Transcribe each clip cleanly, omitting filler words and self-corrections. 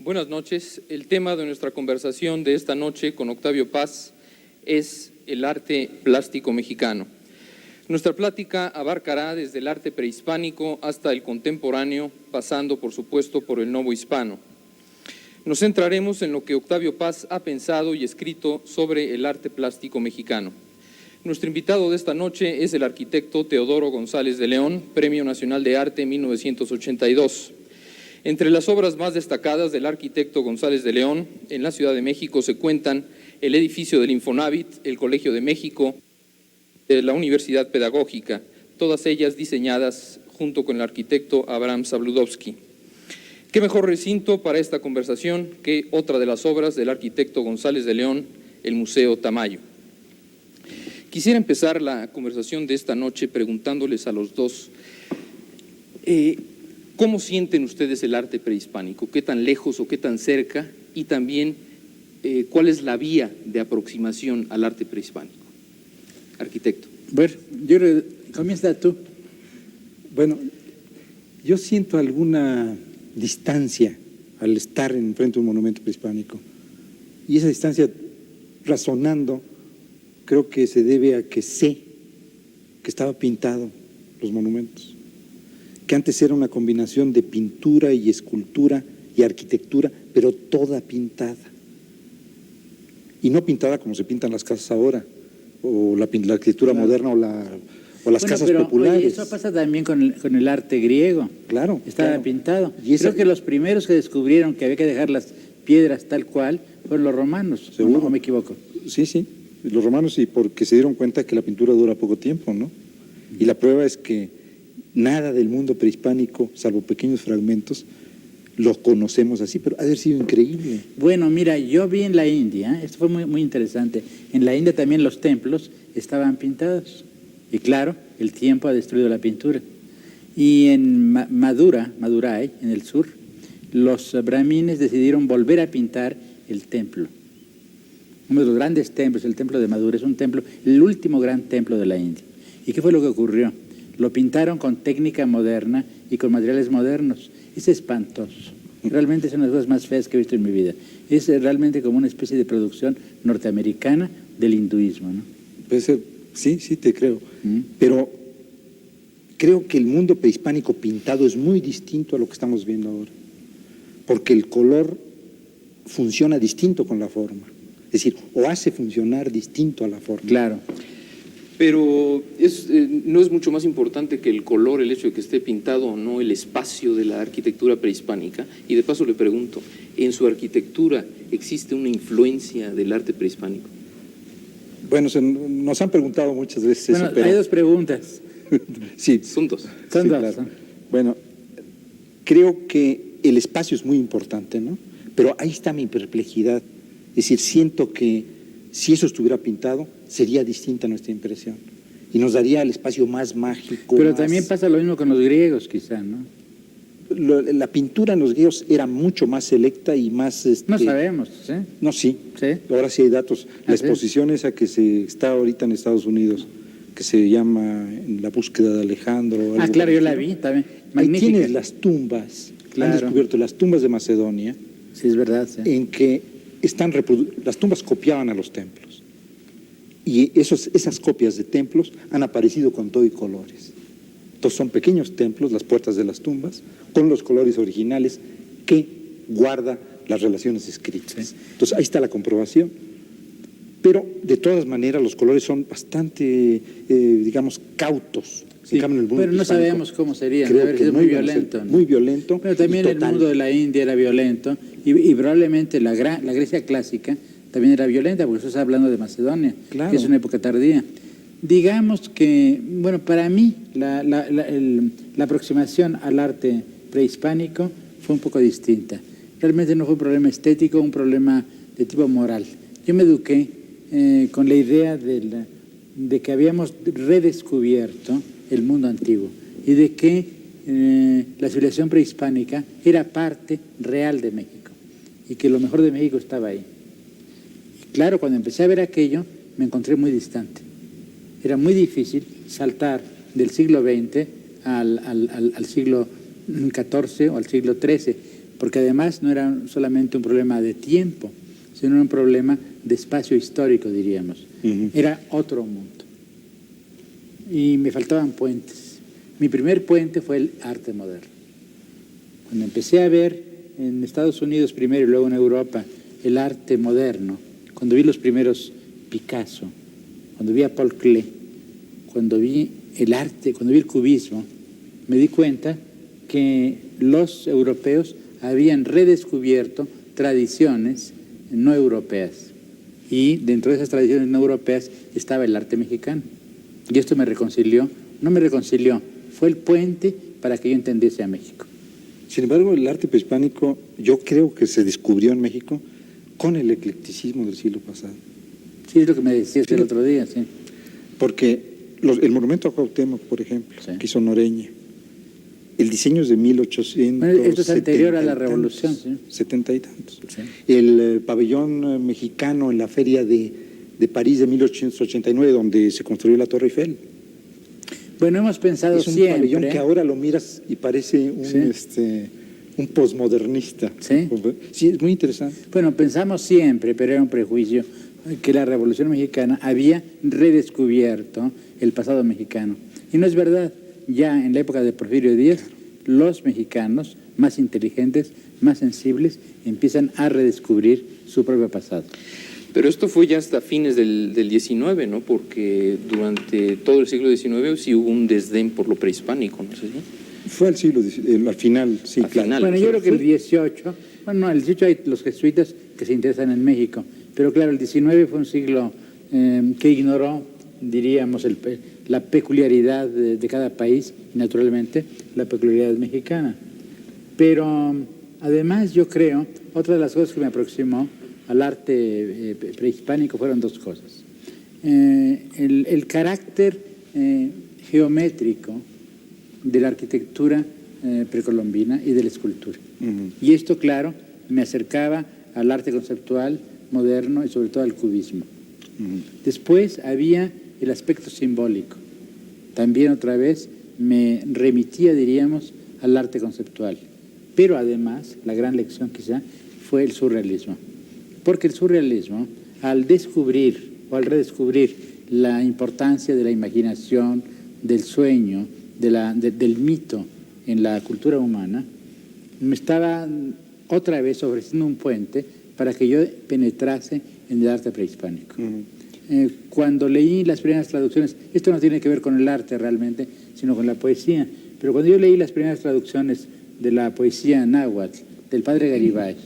Buenas noches. El tema de nuestra conversación de esta noche con Octavio Paz es el arte plástico mexicano. Nuestra plática abarcará desde el arte prehispánico hasta el contemporáneo, pasando, por supuesto, por el novohispano. Nos centraremos en lo que Octavio Paz ha pensado y escrito sobre el arte plástico mexicano. Nuestro invitado de esta noche es el arquitecto Teodoro González de León, Premio Nacional de Arte 1982. Entre las obras más destacadas del arquitecto González de León, en la Ciudad de México se cuentan el edificio del Infonavit, el Colegio de México, la Universidad Pedagógica, todas ellas diseñadas junto con el arquitecto Abraham Sabludovsky. ¿Qué mejor recinto para esta conversación que otra de las obras del arquitecto González de León, el Museo Tamayo? Quisiera empezar la conversación de esta noche preguntándoles a los dos, ¿cómo sienten ustedes el arte prehispánico? ¿Qué tan lejos o qué tan cerca? Y también, ¿cuál es la vía de aproximación al arte prehispánico? Arquitecto. Bueno, comienza tú. Bueno, yo siento alguna distancia al estar enfrente de un monumento prehispánico. Y esa distancia, razonando, creo que se debe a que sé que estaba pintado los monumentos. Que antes era una combinación de pintura y escultura y arquitectura, pero toda pintada. Y no pintada como se pintan las casas ahora, o la arquitectura moderna o las casas populares. Oye, eso pasa también con el arte griego. Claro. Estaba pintado. Y creo que los primeros que descubrieron que había que dejar las piedras tal cual fueron los romanos. ¿Seguro? ¿O me equivoco? Sí, sí. Los romanos, y porque se dieron cuenta que la pintura dura poco tiempo, ¿no? Y la prueba es que nada del mundo prehispánico, salvo pequeños fragmentos, los conocemos así, pero ha de haber sido increíble. Bueno, mira, yo vi en la India, esto fue muy interesante, en la India también los templos estaban pintados. Y claro, el tiempo ha destruido la pintura. Y en Madurai, en el sur, los brahmines decidieron volver a pintar el templo. Uno de los grandes templos, el templo de Madura, es un templo, el último gran templo de la India. ¿Y qué fue lo que ocurrió? Lo pintaron con técnica moderna y con materiales modernos. Es espantoso. Realmente es una de las cosas más feas que he visto en mi vida. Es realmente como una especie de producción norteamericana del hinduismo, ¿no? Puede ser, sí, te creo. Pero creo que el mundo prehispánico pintado es muy distinto a lo que estamos viendo ahora. Porque el color funciona distinto con la forma. Es decir, o hace funcionar distinto a la forma. Claro. Pero ¿no es mucho más importante que el color, el hecho de que esté pintado o no, el espacio de la arquitectura prehispánica? Y de paso le pregunto, ¿en su arquitectura existe una influencia del arte prehispánico? Bueno, nos han preguntado muchas veces bueno, eso, pero... hay dos preguntas. Sí. Son dos. Son dos. Claro. Bueno, creo que el espacio es muy importante, ¿no? Pero ahí está mi perplejidad. Es decir, siento que si eso estuviera pintado, sería distinta nuestra impresión. Y nos daría el espacio más mágico. Pero también pasa lo mismo con los griegos, quizá, ¿no? La pintura en los griegos era mucho más selecta y más... No sabemos, ¿sí? No, sí. ¿Sí? Ahora sí hay datos. La ¿sí? exposición esa que está ahorita en Estados Unidos, que se llama La búsqueda de Alejandro. Claro, yo la vi también. Magnífica. Ahí tienes las tumbas. Claro. Han descubierto las tumbas de Macedonia. Sí, es verdad. Sí. En que las tumbas copiaban a los templos. Y esas copias de templos han aparecido con todo y colores. Entonces son pequeños templos, las puertas de las tumbas, con los colores originales que guarda las relaciones escritas. Sí. Entonces ahí está la comprobación. Pero de todas maneras los colores son bastante, digamos, cautos. Sí, pero no sabemos cómo sería. Creo debe haber sido muy violento, ¿no? Muy violento. Pero también el mundo de la India era violento y probablemente la Grecia clásica también era violenta, porque estás hablando de Macedonia, claro, que es una época tardía. Digamos que, bueno, para mí la aproximación al arte prehispánico fue un poco distinta. Realmente no fue un problema estético, un problema de tipo moral. Yo me eduqué con la idea de que habíamos redescubierto el mundo antiguo y de que la civilización prehispánica era parte real de México y que lo mejor de México estaba ahí. Y claro, cuando empecé a ver aquello, me encontré muy distante. Era muy difícil saltar del siglo XX al siglo XIV o al siglo XIII, porque además no era solamente un problema de tiempo, sino un problema de espacio histórico, diríamos. Era otro mundo. Y me faltaban puentes. Mi primer puente fue el arte moderno. Cuando empecé a ver en Estados Unidos primero y luego en Europa el arte moderno, cuando vi los primeros Picasso, cuando vi a Paul Klee, cuando vi el arte, cuando vi el cubismo, me di cuenta que los europeos habían redescubierto tradiciones no europeas. Y dentro de esas tradiciones no europeas estaba el arte mexicano. Y esto me reconcilió, no me reconcilió, fue el puente para que yo entendiese a México. Sin embargo, el arte prehispánico yo creo que se descubrió en México con el eclecticismo del siglo pasado. Sí, es lo que me decías el otro día, sí. Porque el monumento a Cuauhtémoc, por ejemplo, que hizo Noreña, el diseño es de 1800. Bueno, esto es anterior a la Revolución, sí. 70 y tantos. Sí. El pabellón mexicano en la feria de París de 1889, donde se construyó la Torre Eiffel. Bueno, hemos pensado es un siempre. pabellón que ahora lo miras y parece un posmodernista. ¿Sí? Sí, es muy interesante. Bueno, pensamos siempre, pero era un prejuicio, que la Revolución Mexicana había redescubierto el pasado mexicano. Y no es verdad. Ya en la época de Porfirio Díaz, los mexicanos más inteligentes, más sensibles, empiezan a redescubrir su propio pasado. Pero esto fue ya hasta fines del 19, ¿no? Porque durante todo el siglo XIX sí hubo un desdén por lo prehispánico, ¿no sé si? Fue al siglo al final, sí, claro. Final, bueno, yo creo que el 18, bueno, no, el 18 hay los jesuitas que se interesan en México, pero claro, el 19 fue un siglo que ignoró, diríamos, la peculiaridad de cada país y naturalmente la peculiaridad mexicana. Pero además yo creo, otra de las cosas que me aproximó al arte prehispánico fueron dos cosas. El carácter geométrico de la arquitectura precolombina y de la escultura. Y esto, claro, me acercaba al arte conceptual moderno y sobre todo al cubismo. Después había el aspecto simbólico. También otra vez me remitía, diríamos, al arte conceptual. Pero además, la gran lección quizá fue el surrealismo. Porque el surrealismo, al descubrir o al redescubrir la importancia de la imaginación, del sueño, del mito en la cultura humana, me estaba otra vez ofreciendo un puente para que yo penetrase en el arte prehispánico. Cuando leí las primeras traducciones, esto no tiene que ver con el arte realmente, sino con la poesía, pero cuando yo leí las primeras traducciones de la poesía náhuatl, del padre Garibay,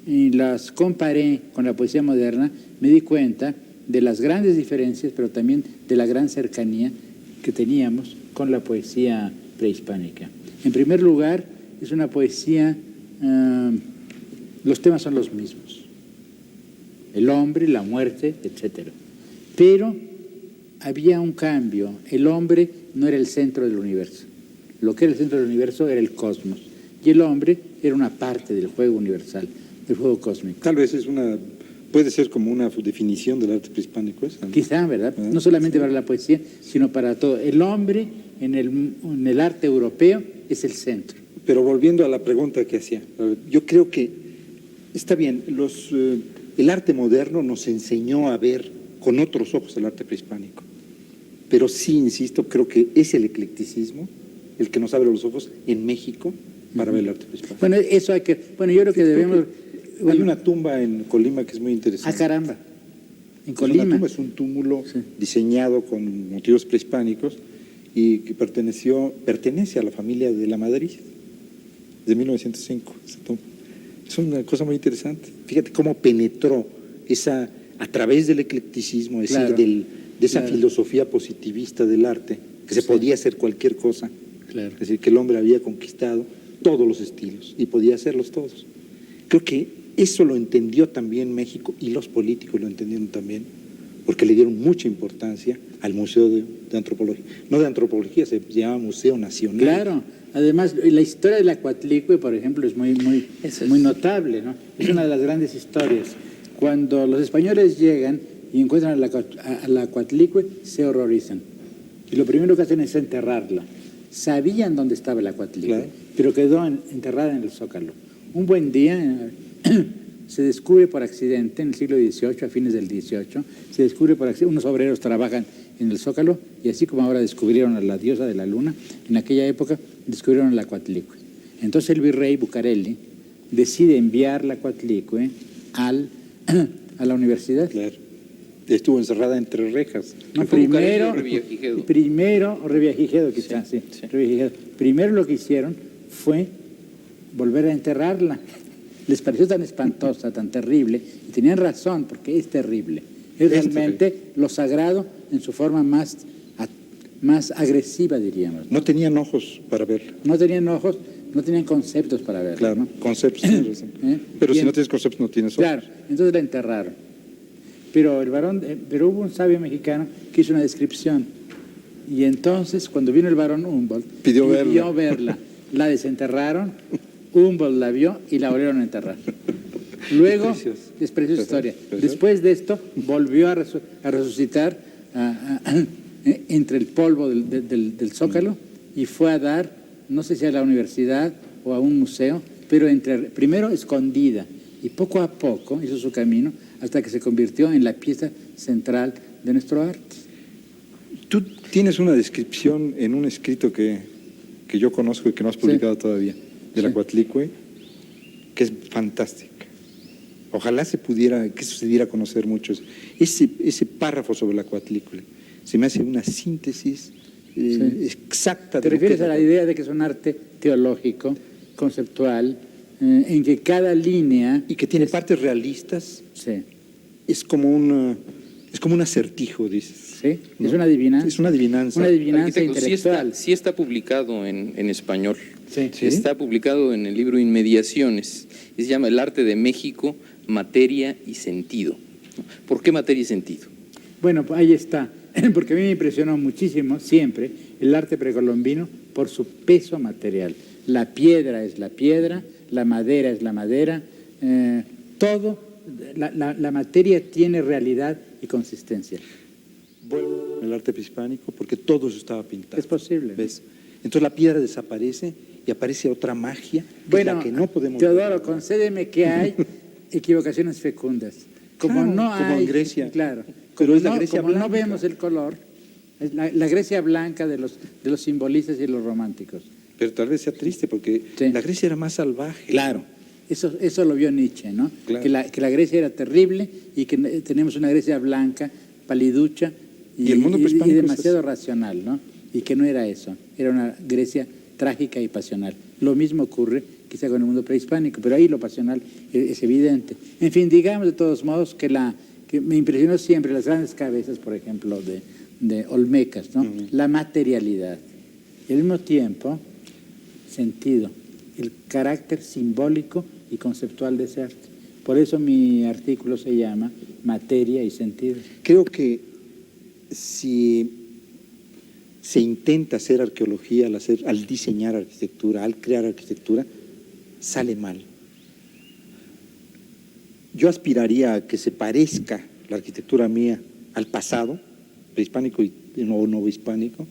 y las comparé con la poesía moderna, me di cuenta de las grandes diferencias, pero también de la gran cercanía que teníamos con la poesía prehispánica. En primer lugar, es una poesía, los temas son los mismos. El hombre, la muerte, etc. Pero había un cambio. El hombre no era el centro del universo. Lo que era el centro del universo era el cosmos. Y el hombre era una parte del juego universal, del juego cósmico. Tal vez puede ser como una definición del arte prehispánico esa, ¿no? Quizá, ¿verdad? No solamente para la poesía, sino para todo. El hombre en el arte europeo es el centro. Pero volviendo a la pregunta que hacía, yo creo que está bien, el arte moderno nos enseñó a ver con otros ojos el arte prehispánico, pero sí, insisto, creo que es el eclecticismo el que nos abre los ojos en México para ver el arte prehispánico. Bueno, eso yo creo que debemos... Hay una tumba en Colima que es muy interesante. Ah, caramba. En Colima. Una tumba, es un túmulo diseñado con motivos prehispánicos y que pertenece a la familia de la Madrid de 1905. Es una cosa muy interesante. Fíjate cómo penetró a través del eclecticismo, es decir, de esa filosofía positivista del arte, que se podía hacer cualquier cosa. Claro. Es decir, que el hombre había conquistado todos los estilos y podía hacerlos todos. Creo que eso lo entendió también México y los políticos lo entendieron también, porque le dieron mucha importancia al Museo de Antropología. No de Antropología, se llama Museo Nacional. Claro. Además, la historia de la Coatlicue, por ejemplo, es muy notable, ¿no? Es una de las grandes historias. Cuando los españoles llegan y encuentran a la Coatlicue, se horrorizan. Y lo primero que hacen es enterrarla. Sabían dónde estaba la Coatlicue, pero quedó enterrada en el Zócalo. Un buen día se descubre por accidente, en el siglo XVIII, a fines del XVIII, se descubre por accidente, unos obreros trabajan en el Zócalo, y así como ahora descubrieron a la diosa de la luna, en aquella época descubrieron la Coatlicue. Entonces el virrey Bucareli decide enviar la Coatlicue a la universidad. Claro. Estuvo encerrada entre rejas. No, Revillagigedo, quizás, sí. Revillagigedo. Primero lo que hicieron fue volver a enterrarla. Les pareció tan espantosa, tan terrible, y tenían razón, porque es terrible. Es realmente lo sagrado en su forma más agresiva, diríamos. No tenían ojos para verla. No tenían ojos, no tenían conceptos para verla. Claro, ¿no? conceptos. Pero si no tienes conceptos, no tienes ojos. Claro, entonces la enterraron. Pero hubo un sabio mexicano que hizo una descripción. Y entonces, cuando vino el barón Humboldt, pidió verla. La desenterraron, Humboldt la vio y la volvieron a enterrar. Luego, es preciosa historia. Después de esto, volvió a resucitar entre el polvo del Zócalo y fue a dar, no sé si a la universidad o a un museo, pero primero escondida y poco a poco hizo su camino hasta que se convirtió en la pieza central de nuestro arte. Tú tienes una descripción en un escrito que yo conozco y que no has publicado todavía, de la Coatlicue, que es fantástica. Ojalá que eso se diera a conocer mucho. Ese párrafo sobre la Coatlicue se me hace una síntesis exacta. ¿Te refieres a la idea de que es un arte teológico, conceptual, en que cada línea... Y que tiene partes realistas. Sí. Es como un acertijo, dices. Sí, ¿no? Es una adivinanza. Es una adivinanza. Una adivinanza intelectual. Sí está publicado en español. Sí. Está publicado en el libro Inmediaciones. Se llama El arte de México, materia y sentido. ¿Por qué materia y sentido? Bueno, pues ahí está. Porque a mí me impresionó muchísimo, siempre, el arte precolombino por su peso material. La piedra es la piedra, la madera es la madera, todo, la materia tiene realidad y consistencia. Vuelvo al arte prehispánico porque todo eso estaba pintado. Es posible. ¿Ves? Entonces la piedra desaparece y aparece otra magia, bueno, la que no podemos Teodoro, ver. concédeme que hay equivocaciones fecundas. Como claro, no como hay, en Grecia. Claro. Pero es la Grecia como blanca. no vemos el color, es la Grecia blanca de los simbolistas y los románticos. Pero tal vez sea triste porque la Grecia era más salvaje. Claro. Eso lo vio Nietzsche, ¿no? Claro. Que la Grecia era terrible y que tenemos una Grecia blanca, paliducha y el mundo prehispánico y demasiado racional, ¿no? Y que no era eso, era una Grecia trágica y pasional. Lo mismo ocurre quizá con el mundo prehispánico, pero ahí lo pasional es evidente. En fin, digamos de todos modos que me impresionó siempre las grandes cabezas, por ejemplo, de Olmecas, ¿no? La materialidad y al mismo tiempo sentido, el carácter simbólico y conceptual de ese arte. Por eso mi artículo se llama Materia y Sentido. Creo que si se intenta hacer arqueología al diseñar arquitectura, al crear arquitectura, sale mal. Yo aspiraría a que se parezca la arquitectura mía al pasado, prehispánico o novohispánico,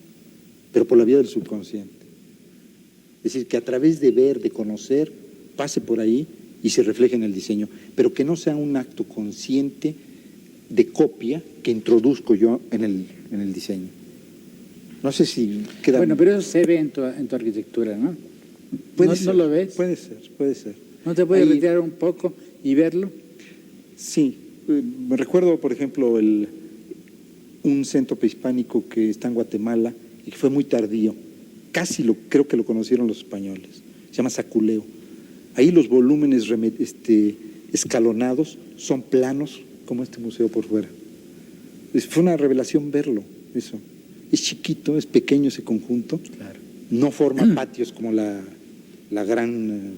pero por la vía del subconsciente. Es decir, que a través de ver, de conocer, pase por ahí y se refleje en el diseño, pero que no sea un acto consciente de copia que introduzco yo en el diseño. No sé si queda... Bueno, pero eso se ve en tu arquitectura, ¿no? ¿No lo ves? Puede ser. ¿No te puedes retirar un poco y verlo? Sí. Me recuerdo, por ejemplo, un centro prehispánico que está en Guatemala y que fue muy tardío. Creo que lo conocieron los españoles. Se llama Saculeo. Ahí los volúmenes escalonados son planos, como este museo por fuera. Fue una revelación verlo, eso. Es chiquito, es pequeño ese conjunto. Claro. No forma patios como la gran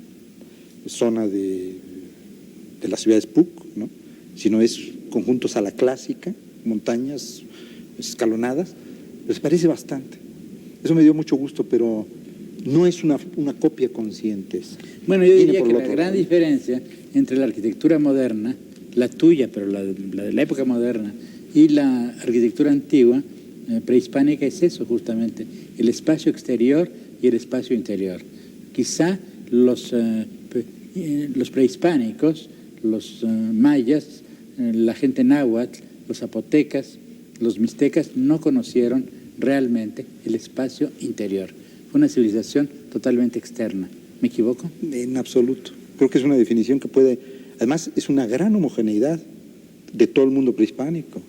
zona de la ciudad de Spuc, ¿no? Sino es conjuntos a la clásica, montañas escalonadas. Les parece bastante. Eso me dio mucho gusto, pero no es una copia consciente. Bueno, yo diría que la gran diferencia entre la arquitectura moderna, la tuya, pero la de la época moderna, y la arquitectura antigua, prehispánica, es eso justamente, el espacio exterior y el espacio interior. Quizá los prehispánicos, los mayas, la gente náhuatl, los zapotecas, los mixtecas no conocieron realmente el espacio interior. Fue una civilización totalmente externa. ¿Me equivoco? En absoluto. Creo que es una definición que puede... Además, es una gran homogeneidad de todo el mundo prehispánico.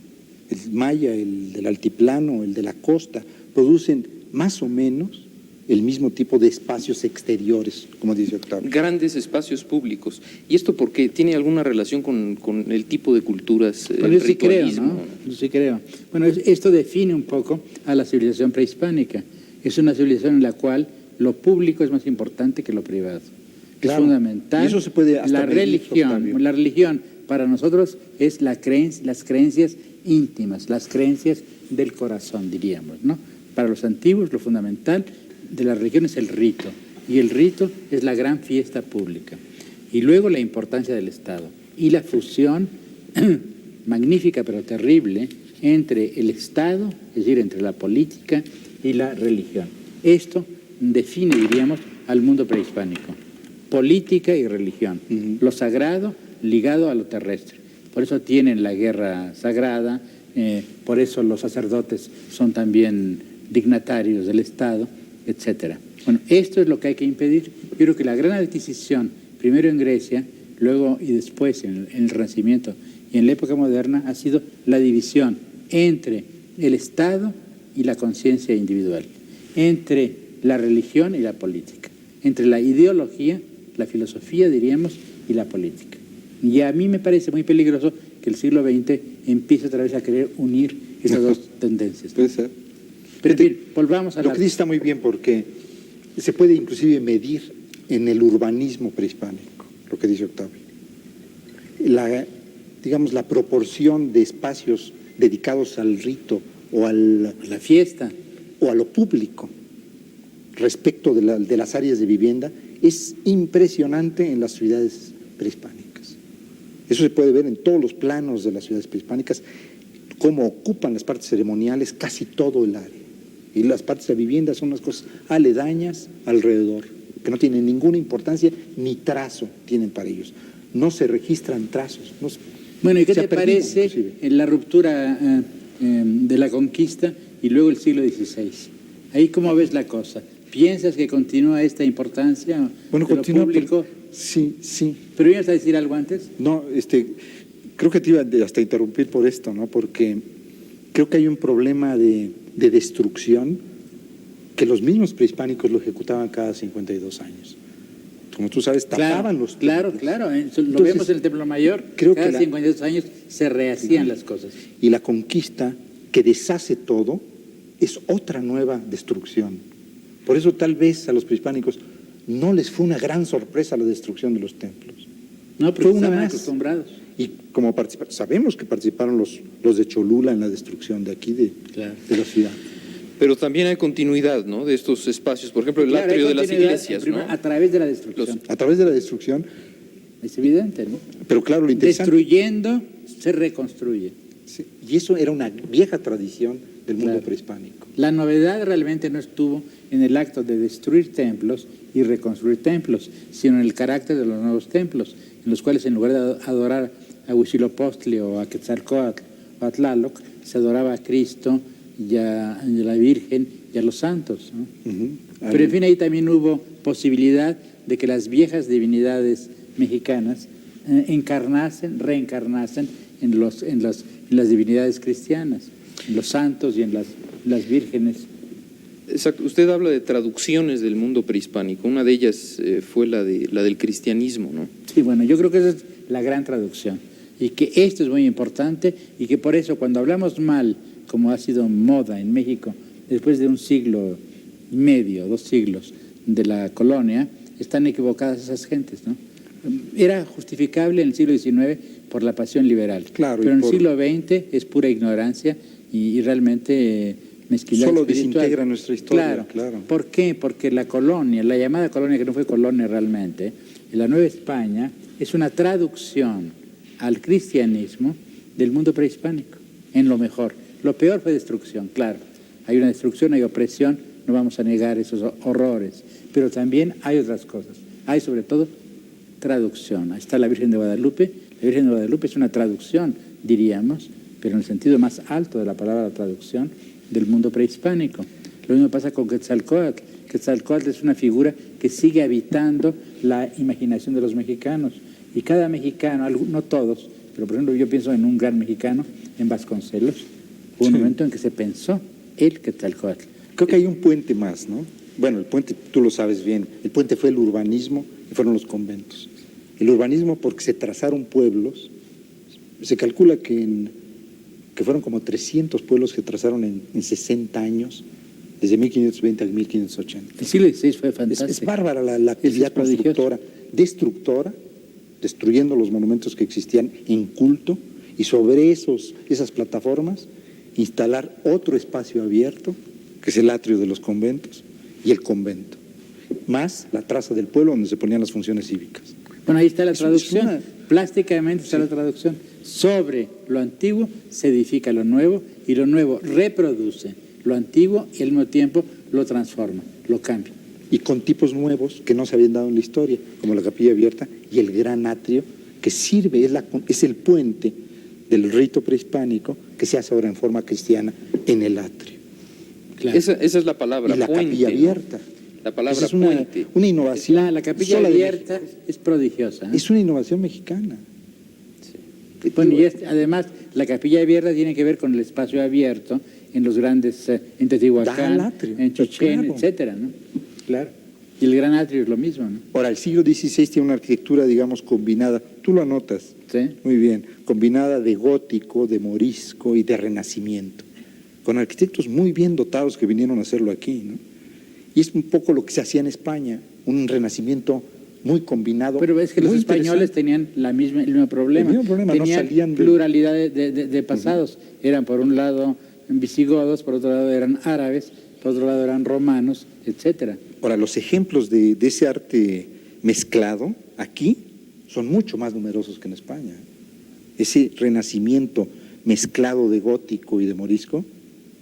El maya, el del altiplano, el de la costa, producen más o menos el mismo tipo de espacios exteriores, como dice Octavio. Grandes espacios públicos. ¿Y esto porque tiene alguna relación con el tipo de culturas, bueno, el yo sí creo, ritualismo? ¿no? Yo sí creo. Bueno, esto define un poco a la civilización prehispánica. Es una civilización en la cual lo público es más importante que lo privado. Claro. Es fundamental. Y eso se puede hasta la medir, religión. Octavio. La religión para nosotros es las creencias íntimas, las creencias del corazón, diríamos, ¿no? Para los antiguos lo fundamental de la religión es el rito, y el rito es la gran fiesta pública. Y luego la importancia del Estado y la fusión magnífica pero terrible entre el Estado, es decir, entre la política y la religión. Esto define, diríamos, al mundo prehispánico. Política y religión. Lo sagrado ligado a lo terrestre. Por eso tienen la guerra sagrada, por eso los sacerdotes son también dignatarios del Estado, etcétera. Bueno, esto es lo que hay que impedir. Yo creo que la gran adquisición, primero en Grecia, luego y después en el Renacimiento y en la época moderna, ha sido la división entre el Estado y la conciencia individual, entre la religión y la política, entre la ideología, la filosofía, diríamos, y la política. Y a mí me parece muy peligroso que el siglo XX empiece otra vez a querer unir esas dos tendencias. Puede ser. Pero en fin, volvamos a Lo que dice está muy bien porque se puede inclusive medir en el urbanismo prehispánico, lo que dice Octavio. Digamos, la proporción de espacios dedicados al rito o a la fiesta o a lo público respecto de las áreas de vivienda es impresionante en las ciudades prehispánicas. Eso se puede ver en todos los planos de las ciudades prehispánicas, cómo ocupan las partes ceremoniales casi todo el área. Y las partes de vivienda son unas cosas aledañas alrededor, que no tienen ninguna importancia ni trazo tienen para ellos. No se registran trazos. Bueno, ¿y qué te parece en la ruptura de la conquista y luego el siglo XVI? Ahí, ¿cómo ves la cosa? ¿Piensas que continúa esta importancia? Bueno, continúa. Público? Sí. ¿Pero ibas a decir algo antes? No, creo que te iba hasta a interrumpir por esto, ¿no? Porque creo que hay un problema de destrucción que los mismos prehispánicos lo ejecutaban cada 52 años. Como tú sabes, tapaban los templos. Claro. Lo vemos en el Templo Mayor. Creo cada que 52 años se rehacían las cosas. Y la conquista que deshace todo es otra nueva destrucción. Por eso tal vez a los prehispánicos no les fue una gran sorpresa la destrucción de los templos. No, pero fue una más acostumbrados. Y como sabemos que participaron los de Cholula en la destrucción de aquí, de la ciudad. Pero también hay continuidad, ¿no?, de estos espacios. Por ejemplo, el atrio de las iglesias, ¿no? A través de la destrucción. A través de la destrucción. Es evidente, ¿no? Pero claro, lo interesante... Destruyendo, se reconstruye. Sí, y eso era una vieja tradición del mundo prehispánico. La novedad realmente no estuvo en el acto de destruir templos y reconstruir templos, sino en el carácter de los nuevos templos, en los cuales en lugar de adorar a Huitzilopochtli o a Quetzalcóatl o a Tlaloc, se adoraba a Cristo y a la Virgen y a los santos, ¿no? Pero en fin, ahí también hubo posibilidad de que las viejas divinidades mexicanas reencarnasen en las divinidades cristianas, en los santos y en las vírgenes. Exacto. Usted habla de traducciones del mundo prehispánico. Una de ellas fue la del cristianismo, ¿no? Sí, bueno, yo creo que esa es la gran traducción. Y que esto es muy importante y que por eso cuando hablamos mal, como ha sido moda en México, después de un siglo y medio, 2 siglos de la colonia, están equivocadas esas gentes, ¿no? Era justificable en el siglo XIX por la pasión liberal, claro, pero en el siglo XX es pura ignorancia y realmente mezquindad solo espiritual. Desintegra nuestra historia. Claro. ¿Por qué? Porque la colonia, la llamada colonia que no fue colonia realmente, la Nueva España, es una traducción al cristianismo del mundo prehispánico, en lo mejor. Lo peor fue destrucción, claro. Hay una destrucción, hay opresión, no vamos a negar esos horrores, pero también hay otras cosas. Hay sobre todo traducción. Ahí está la Virgen de Guadalupe. La Virgen de Guadalupe es una traducción, diríamos, pero en el sentido más alto de la palabra traducción, del mundo prehispánico. Lo mismo pasa con Quetzalcóatl. Quetzalcóatl es una figura que sigue habitando la imaginación de los mexicanos. Y cada mexicano, no todos, pero por ejemplo yo pienso en un gran mexicano, en Vasconcelos. Hubo un momento en que se pensó el Quetzalcóatl. Creo que hay un puente más, ¿no? Bueno, el puente, tú lo sabes bien, el puente fue el urbanismo y fueron los conventos. El urbanismo porque se trazaron pueblos, se calcula que fueron como 300 pueblos que trazaron en 60 años, desde 1520 al 1580. El siglo XVI fue fantástico. Es bárbara la actividad constructora, destructora, destruyendo los monumentos que existían en culto, y sobre esas plataformas instalar otro espacio abierto, que es el atrio de los conventos, y el convento, más la traza del pueblo donde se ponían las funciones cívicas. Bueno, ahí está la traducción, plásticamente está la traducción. Sobre lo antiguo se edifica lo nuevo, y lo nuevo reproduce lo antiguo y al mismo tiempo lo transforma, lo cambia. Y con tipos nuevos que no se habían dado en la historia, como la capilla abierta y el gran atrio, que sirve, es el puente del rito prehispánico que se hace ahora en forma cristiana en el atrio. Claro. Esa es la palabra, y la puente, capilla abierta. ¿no? La palabra es una innovación. La capilla abierta es prodigiosa. Es una innovación mexicana. Sí. Bueno, y además la capilla abierta tiene que ver con el espacio abierto en los grandes, en Teotihuacán, en Chichén, claro, etcétera, ¿no? Claro. Y el gran atrio es lo mismo, ¿no? Ahora, el siglo XVI tiene una arquitectura, digamos, combinada. Tú lo anotas. Sí. Muy bien. Combinada de gótico, de morisco y de renacimiento. Con arquitectos muy bien dotados que vinieron a hacerlo aquí, ¿no? Y es un poco lo que se hacía en España, un renacimiento muy combinado. Pero es que los españoles tenían el mismo problema. El mismo problema, tenían no salían pluralidad de pasados. Eran por un lado visigodos, por otro lado eran árabes, por otro lado eran romanos, etcétera. Ahora, los ejemplos de ese arte mezclado aquí son mucho más numerosos que en España. Ese renacimiento mezclado de gótico y de morisco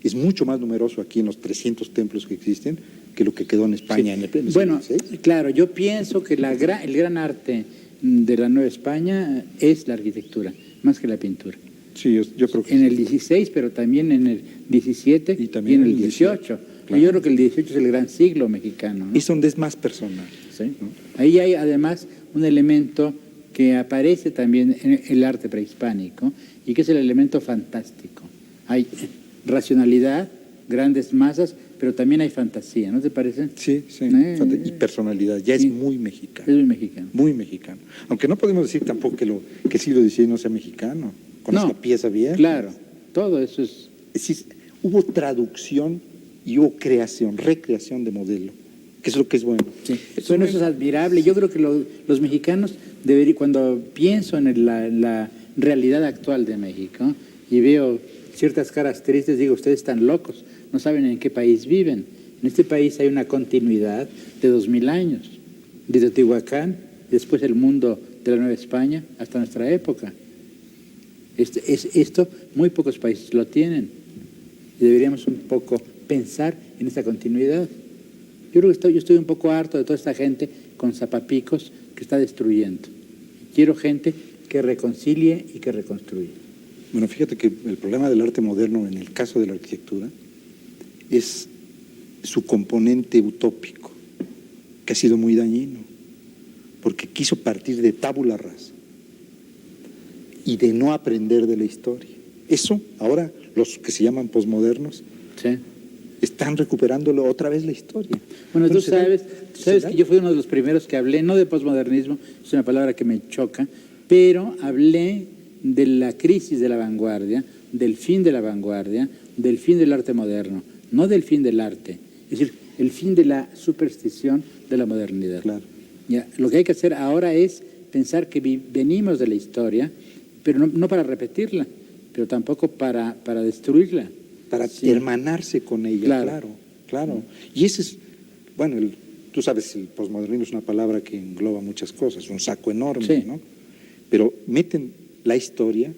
es mucho más numeroso aquí en los 300 templos que existen que lo que quedó en España, sí, en el siglo Bueno, XVI. Claro, yo pienso que el gran arte de la Nueva España es la arquitectura, más que la pintura. Sí, yo creo que en el 16, pero también en el 17 y en el 18. Claro. Yo creo que el 18 es el gran siglo mexicano, ¿no? Es donde es más personal. ¿Sí? ¿No? Ahí hay además un elemento que aparece también en el arte prehispánico y que es el elemento fantástico. Hay racionalidad, grandes masas, pero también hay fantasía, ¿no te parece? Sí, sí. Y personalidad, ya sí, es muy mexicano. Es muy mexicano. Muy mexicano. Aunque no podemos decir tampoco que el siglo XVI no sea mexicano, con esta pieza bien. Claro, todo eso es... Es decir, hubo traducción y hubo creación, recreación de modelo, que es lo que es bueno. Sí. Bueno, eso es admirable. Yo creo que los mexicanos deberían, cuando pienso en la realidad actual de México y veo ciertas caras tristes, digo, ustedes están locos, no saben en qué país viven. En este país hay una continuidad de 2000 años, desde Teotihuacán, después el mundo de la Nueva España, hasta nuestra época. Esto muy pocos países lo tienen. Y deberíamos un poco pensar en esta continuidad. Yo creo que yo estoy un poco harto de toda esta gente con zapapicos que está destruyendo. Quiero gente que reconcilie y que reconstruya. Bueno, fíjate que el problema del arte moderno, en el caso de la arquitectura, es su componente utópico, que ha sido muy dañino, porque quiso partir de tabula rasa y de no aprender de la historia. Eso, ahora, los que se llaman posmodernos, sí, están recuperándolo otra vez la historia. Bueno, tú sabes que yo fui uno de los primeros que hablé, no de posmodernismo, es una palabra que me choca, pero hablé de la crisis de la vanguardia, del fin de la vanguardia, del fin del arte moderno, no del fin del arte, es decir, el fin de la superstición de la modernidad. Claro. Ya, lo que hay que hacer ahora es pensar que venimos de la historia, pero no para repetirla, pero tampoco para destruirla. Para hermanarse con ella, claro. Y ese es, bueno, tú sabes, el posmodernismo es una palabra que engloba muchas cosas, un saco enorme, sí, ¿no? Pero meten la historia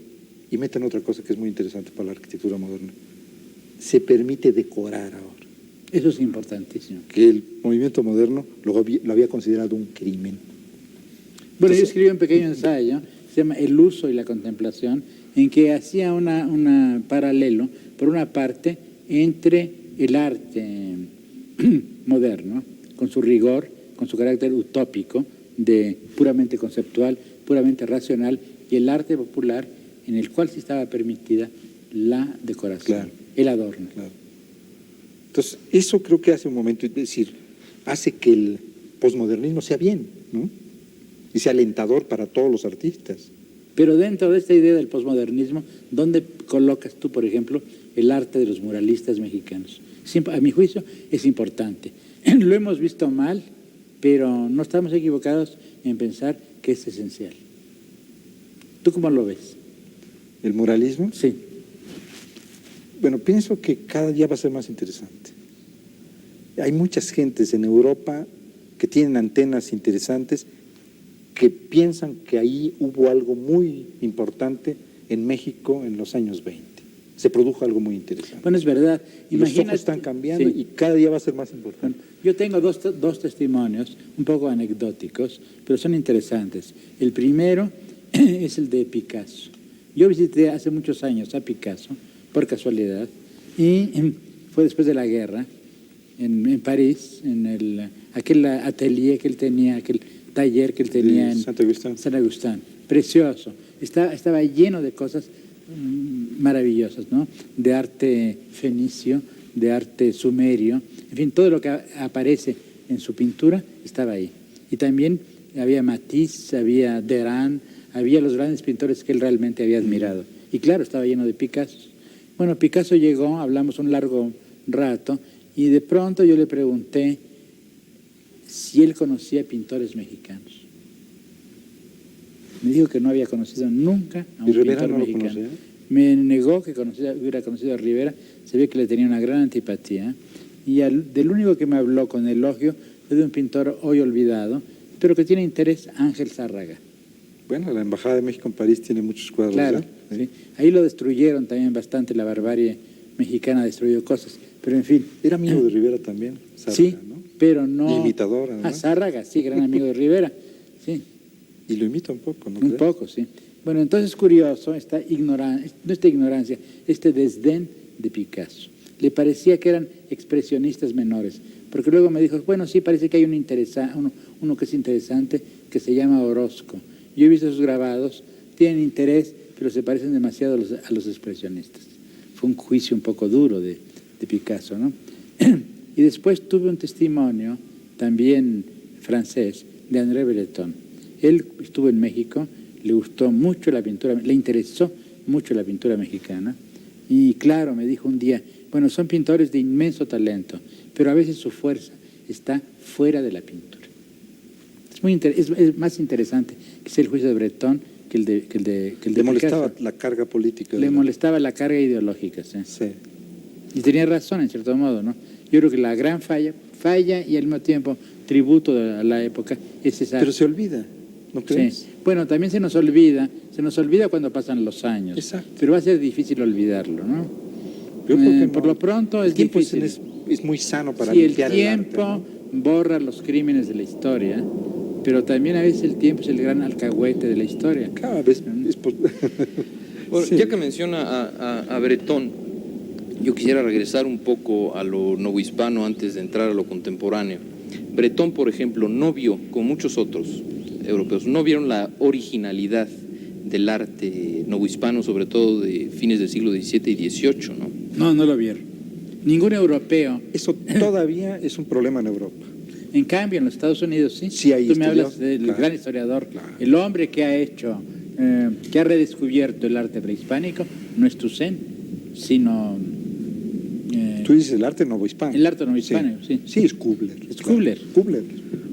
y meten otra cosa que es muy interesante para la arquitectura moderna. Se permite decorar ahora. Eso es importantísimo. Que el movimiento moderno lo había considerado un crimen. Bueno, yo escribí un pequeño ensayo, se llama El uso y la contemplación, en que hacía un paralelo, por una parte, entre el arte moderno, con su rigor, con su carácter utópico, de puramente conceptual, puramente racional, y el arte popular, en el cual sí estaba permitida la decoración, claro, el adorno. Claro. Entonces, eso creo que hace un momento, es decir, hace que el posmodernismo sea bien, ¿no? Y sea alentador para todos los artistas. Pero dentro de esta idea del posmodernismo, ¿dónde colocas tú, por ejemplo, el arte de los muralistas mexicanos? A mi juicio es importante. Lo hemos visto mal, pero no estamos equivocados en pensar que es esencial. ¿Tú cómo lo ves? ¿El muralismo? Sí. Bueno, pienso que cada día va a ser más interesante. Hay muchas gentes en Europa que tienen antenas interesantes, que piensan que ahí hubo algo muy importante en México en los años 20. Se produjo algo muy interesante. Bueno, es verdad. Los ojos están cambiando, sí, y cada día va a ser más importante. Bueno, yo tengo dos testimonios, un poco anecdóticos, pero son interesantes. El primero es el de Picasso. Yo visité hace muchos años a Picasso, por casualidad, y fue después de la guerra, en París, en aquel atelier que él tenía, aquel taller que él tenía en Saint Augustin. Precioso. Estaba lleno de cosas maravillosas, ¿no? De arte fenicio, de arte sumerio, en fin, todo lo que aparece en su pintura estaba ahí. Y también había Matisse, había Derain, había los grandes pintores que él realmente había admirado. Y claro, estaba lleno de Picasso. Bueno, Picasso llegó, hablamos un largo rato, y de pronto yo le pregunté si él conocía pintores mexicanos. Me dijo que no había conocido nunca a un pintor mexicano. Me negó que hubiera conocido a Rivera, se ve que le tenía una gran antipatía, y del único que me habló con elogio fue de un pintor hoy olvidado, pero que tiene interés, Ángel Zárraga. Bueno, la Embajada de México en París tiene muchos cuadros. Claro, ¿sí? Ahí lo destruyeron también bastante, la barbarie mexicana destruyó cosas, pero en fin. Era amigo de Rivera también, Zárraga, sí, ¿no? Pero no... Imitador, ¿no? Zárraga, sí, gran amigo de Rivera, sí. Y lo imita un poco, ¿no? Un poco, sí. Bueno, entonces es curioso esta ignorancia, este desdén de Picasso. Le parecía que eran expresionistas menores, porque luego me dijo, bueno, sí, parece que hay uno que es interesante, que se llama Orozco. Yo he visto sus grabados, tienen interés, pero se parecen demasiado a los expresionistas. Fue un juicio un poco duro de Picasso, ¿no? Y después tuve un testimonio, también francés, de André Breton. Él estuvo en México, le gustó mucho la pintura, le interesó mucho la pintura mexicana, y claro, me dijo un día, bueno, son pintores de inmenso talento, pero a veces su fuerza está fuera de la pintura. Es más interesante que sea el juicio de Breton que el de Le molestaba la carga política. Le molestaba la carga ideológica, ¿sí? Sí. Y tenía razón, en cierto modo, ¿no? Yo creo que la gran falla y al mismo tiempo tributo a la época es esa... Pero se olvida, ¿no crees? Sí. Bueno, también se nos olvida cuando pasan los años. Exacto. Pero va a ser difícil olvidarlo, ¿no? Por lo pronto el es tiempo difícil. Es muy sano para sí, limpiar el tiempo arte, ¿no? borra los crímenes de la historia, pero también a veces el tiempo es el gran alcahuete de la historia. Cada vez Bueno, sí. Ya que menciona a Breton, yo quisiera regresar un poco a lo novohispano antes de entrar a lo contemporáneo. Breton, por ejemplo, no vio, como muchos otros europeos, no vieron la originalidad del arte novohispano, sobre todo de fines del siglo XVII y XVIII, ¿no? No lo vieron. Ningún europeo. Eso todavía es un problema en Europa. En cambio, en los Estados Unidos, sí. Sí, hay Tú me historiadores, hablas del claro, gran historiador. claro. El hombre que ha hecho, que ha redescubierto el arte prehispánico, no es Toussaint, sino... Tú dices el arte novohispano. El arte novohispano, sí. Sí, es Kubler. Es Kubler.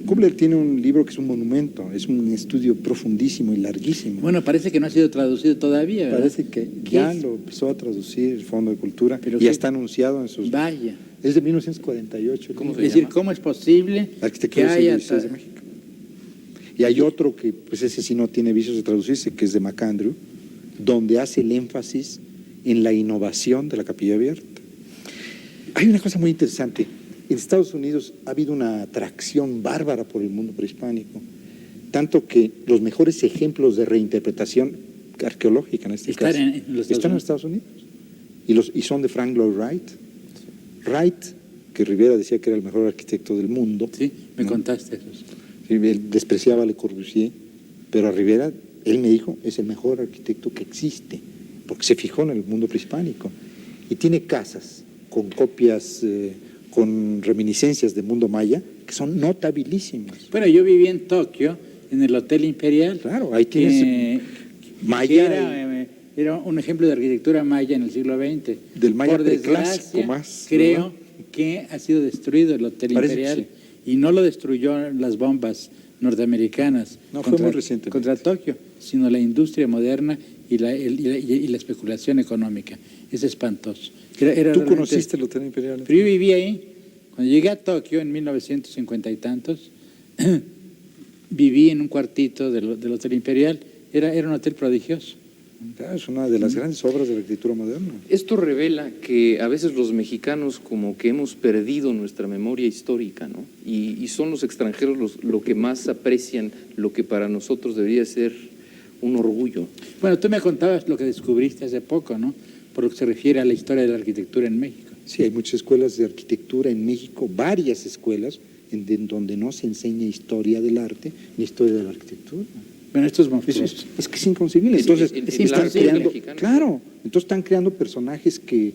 Kubler tiene un libro que es un monumento, es un estudio profundísimo y larguísimo. Bueno, parece que no ha sido traducido todavía, ¿verdad? Parece que ya lo empezó a traducir el Fondo de Cultura, pero ya está anunciado en sus... Vaya. Es de 1948. ¿Cómo se Es decir, llama? ¿cómo es posible que haya... de México? Y hay otro que, pues ese sí no tiene vicios de traducirse, que es de MacAndrew, donde hace el énfasis en la innovación de la capilla abierta. Hay una cosa muy interesante. En Estados Unidos ha habido una atracción bárbara por el mundo prehispánico, tanto que los mejores ejemplos de reinterpretación arqueológica en este caso están en Estados Unidos. Y son de Frank Lloyd Wright. Wright, que Rivera decía que era el mejor arquitecto del mundo. Sí, me contaste eso. Sí, él despreciaba a Le Corbusier, pero a Rivera, él me dijo, es el mejor arquitecto que existe, porque se fijó en el mundo prehispánico. Y tiene casas con copias, con reminiscencias del mundo maya, que son notabilísimas. Bueno, yo viví en Tokio, en el Hotel Imperial. Claro, ahí tienes maya. Era un ejemplo de arquitectura maya en el siglo XX. Del maya Por preclásico desgracia, más. creo que ha sido destruido el Hotel Imperial. Sí. Y no lo destruyó las bombas norteamericanas contra Tokio, sino la industria moderna y la especulación económica. Es espantoso. ¿Tú conociste el Hotel Imperial? Pero yo viví ahí. Cuando llegué a Tokio en 1950 y tantos, viví en un cuartito del Hotel Imperial. Era un hotel prodigioso. Es una de las grandes obras de la arquitectura moderna. Esto revela que a veces los mexicanos como que hemos perdido nuestra memoria histórica, ¿no? Y son los extranjeros lo que más aprecian, lo que para nosotros debería ser un orgullo. Bueno, tú me contabas lo que descubriste hace poco, ¿no? Por lo que se refiere a la historia de la arquitectura en México. Sí, hay muchas escuelas de arquitectura en México, varias escuelas en donde no se enseña historia del arte ni historia de la arquitectura. Bueno, esto es monstruoso. Es que es inconcebible. Entonces, están creando, mexicano. claro, entonces están creando personajes que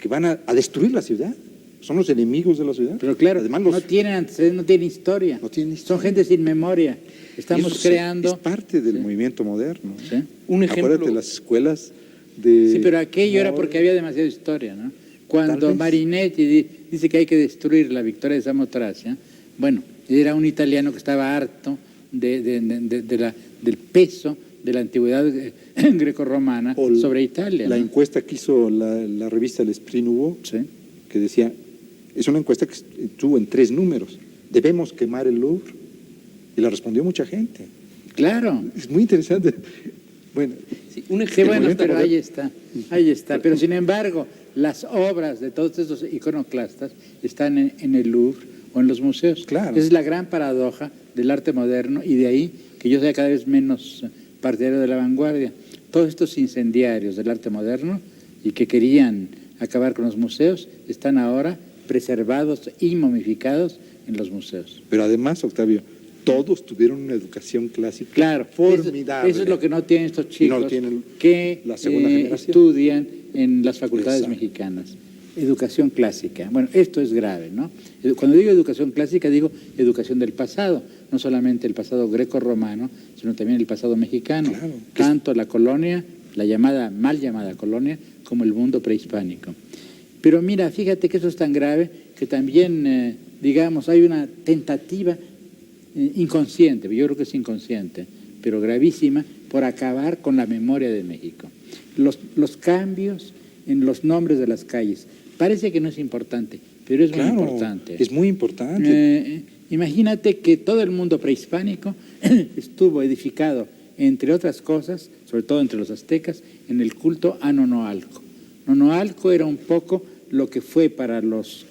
van a destruir la ciudad. Son los enemigos de la ciudad. Pero claro, además no tienen antecedentes, no tienen historia. No tienen historia. Son gente sin memoria. Estamos creando. Es parte del movimiento moderno. ¿Sí? Un ejemplo. Acuérdate de las escuelas de. Sí, pero aquello era porque había demasiada historia, ¿no? Cuando Marinetti dice que hay que destruir la victoria de Samotracia, bueno, era un italiano que estaba harto del peso de la antigüedad grecorromana sobre Italia. La ¿no? encuesta que hizo la revista L'Esprit Nouveau, sí, que decía, es una encuesta que estuvo en 3 números, ¿debemos quemar el Louvre? Y la respondió mucha gente. Claro. Es muy interesante. Bueno, sí, pero ahí está. Pero sin embargo, las obras de todos estos iconoclastas están en el Louvre o en los museos. Claro. Esa es la gran paradoja del arte moderno y de ahí que yo sea cada vez menos partidario de la vanguardia. Todos estos incendiarios del arte moderno y que querían acabar con los museos están ahora preservados y momificados en los museos. Pero además, Octavio, todos tuvieron una educación clásica, claro, formidable. Eso es lo que no tienen estos chicos no tienen que la segunda generación. Estudian en las facultades Exacto. mexicanas. Educación clásica. Bueno, esto es grave, ¿no? Cuando digo educación clásica, digo educación del pasado, no solamente el pasado greco-romano, sino también el pasado mexicano. Claro. Tanto la colonia, la mal llamada colonia, como el mundo prehispánico. Pero mira, fíjate que eso es tan grave que también, digamos, hay una tentativa inconsciente, yo creo que es inconsciente, pero gravísima, por acabar con la memoria de México. Los cambios en los nombres de las calles. Parece que no es importante, pero es muy importante. Es muy importante. Imagínate que todo el mundo prehispánico estuvo edificado, entre otras cosas, sobre todo entre los aztecas, en el culto a Nonoalco. Nonoalco era un poco lo que fue para los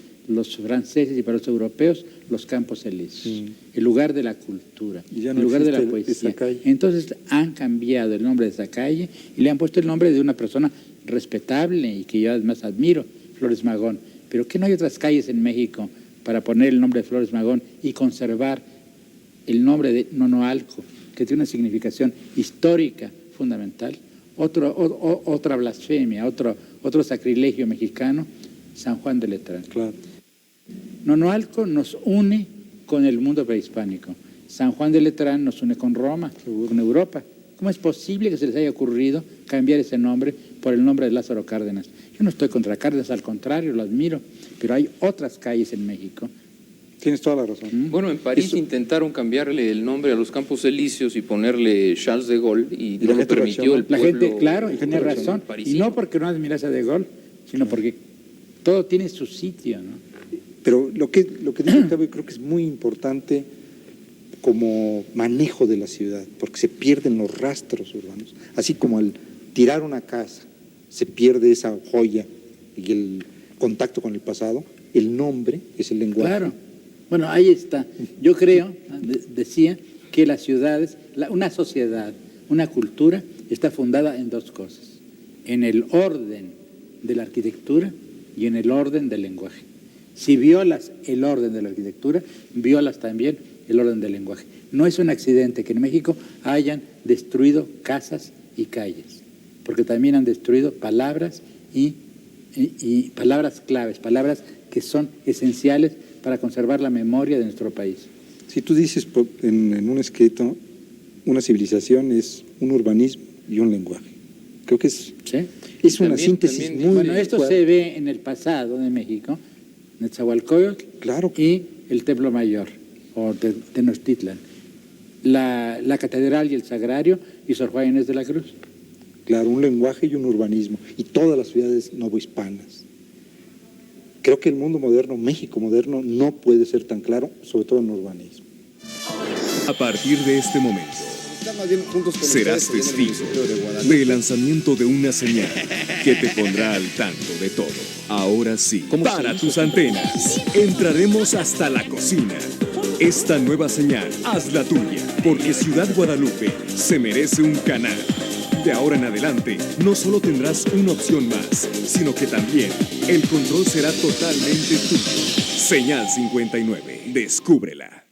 franceses y para los europeos los Campos Elíseos, el lugar de la cultura, el lugar de la poesía. Entonces han cambiado el nombre de esa calle y le han puesto el nombre de una persona respetable y que yo además admiro, Flores Magón. Pero ¿qué no hay otras calles en México para poner el nombre de Flores Magón y conservar el nombre de Nonoalco, que tiene una significación histórica fundamental? Otra blasfemia, otro sacrilegio mexicano, San Juan de Letrán. Claro. Nonoalco nos une con el mundo prehispánico. San Juan de Letrán nos une con Roma, con Europa. ¿Cómo es posible que se les haya ocurrido cambiar ese nombre por el nombre de Lázaro Cárdenas? Yo no estoy contra Cárdenas, al contrario, lo admiro, pero hay otras calles en México. Tienes toda la razón. Bueno, en París intentaron cambiarle el nombre a los Campos Elíseos y ponerle Charles de Gaulle y no lo permitió el pueblo. La gente, claro, y tenía razón. Y no porque no admirase a de Gaulle, sino porque todo tiene su sitio, ¿no? Pero lo que dice Octavio creo que es muy importante como manejo de la ciudad, porque se pierden los rastros urbanos. Así como al tirar una casa se pierde esa joya y el contacto con el pasado, el nombre es el lenguaje. Claro. Bueno, ahí está. Yo creo, decía, que las ciudades, una sociedad, una cultura, está fundada en dos cosas: en el orden de la arquitectura y en el orden del lenguaje. Si violas el orden de la arquitectura, violas también el orden del lenguaje. No es un accidente que en México hayan destruido casas y calles, porque también han destruido palabras y palabras claves, palabras que son esenciales para conservar la memoria de nuestro país. Si tú dices en un escrito, una civilización es un urbanismo y un lenguaje. Creo que es, ¿sí? Es una síntesis muy... Bueno, esto se ve en el pasado de México, Netzahualcóyotl, claro, y el Templo Mayor, o de Tenochtitlan, la Catedral y el Sagrario, y Sor Juana Inés de la Cruz. Claro, un lenguaje y un urbanismo, y todas las ciudades novohispanas. Creo que el mundo moderno, México moderno, no puede ser tan claro, sobre todo en urbanismo. A partir de este momento, serás testigo del lanzamiento de una señal que te pondrá al tanto de todo. Ahora sí, para tus antenas, entraremos hasta la cocina. Esta nueva señal, hazla tuya, porque Ciudad Guadalupe se merece un canal. De ahora en adelante, no solo tendrás una opción más, sino que también el control será totalmente tuyo. Señal 59, descúbrela.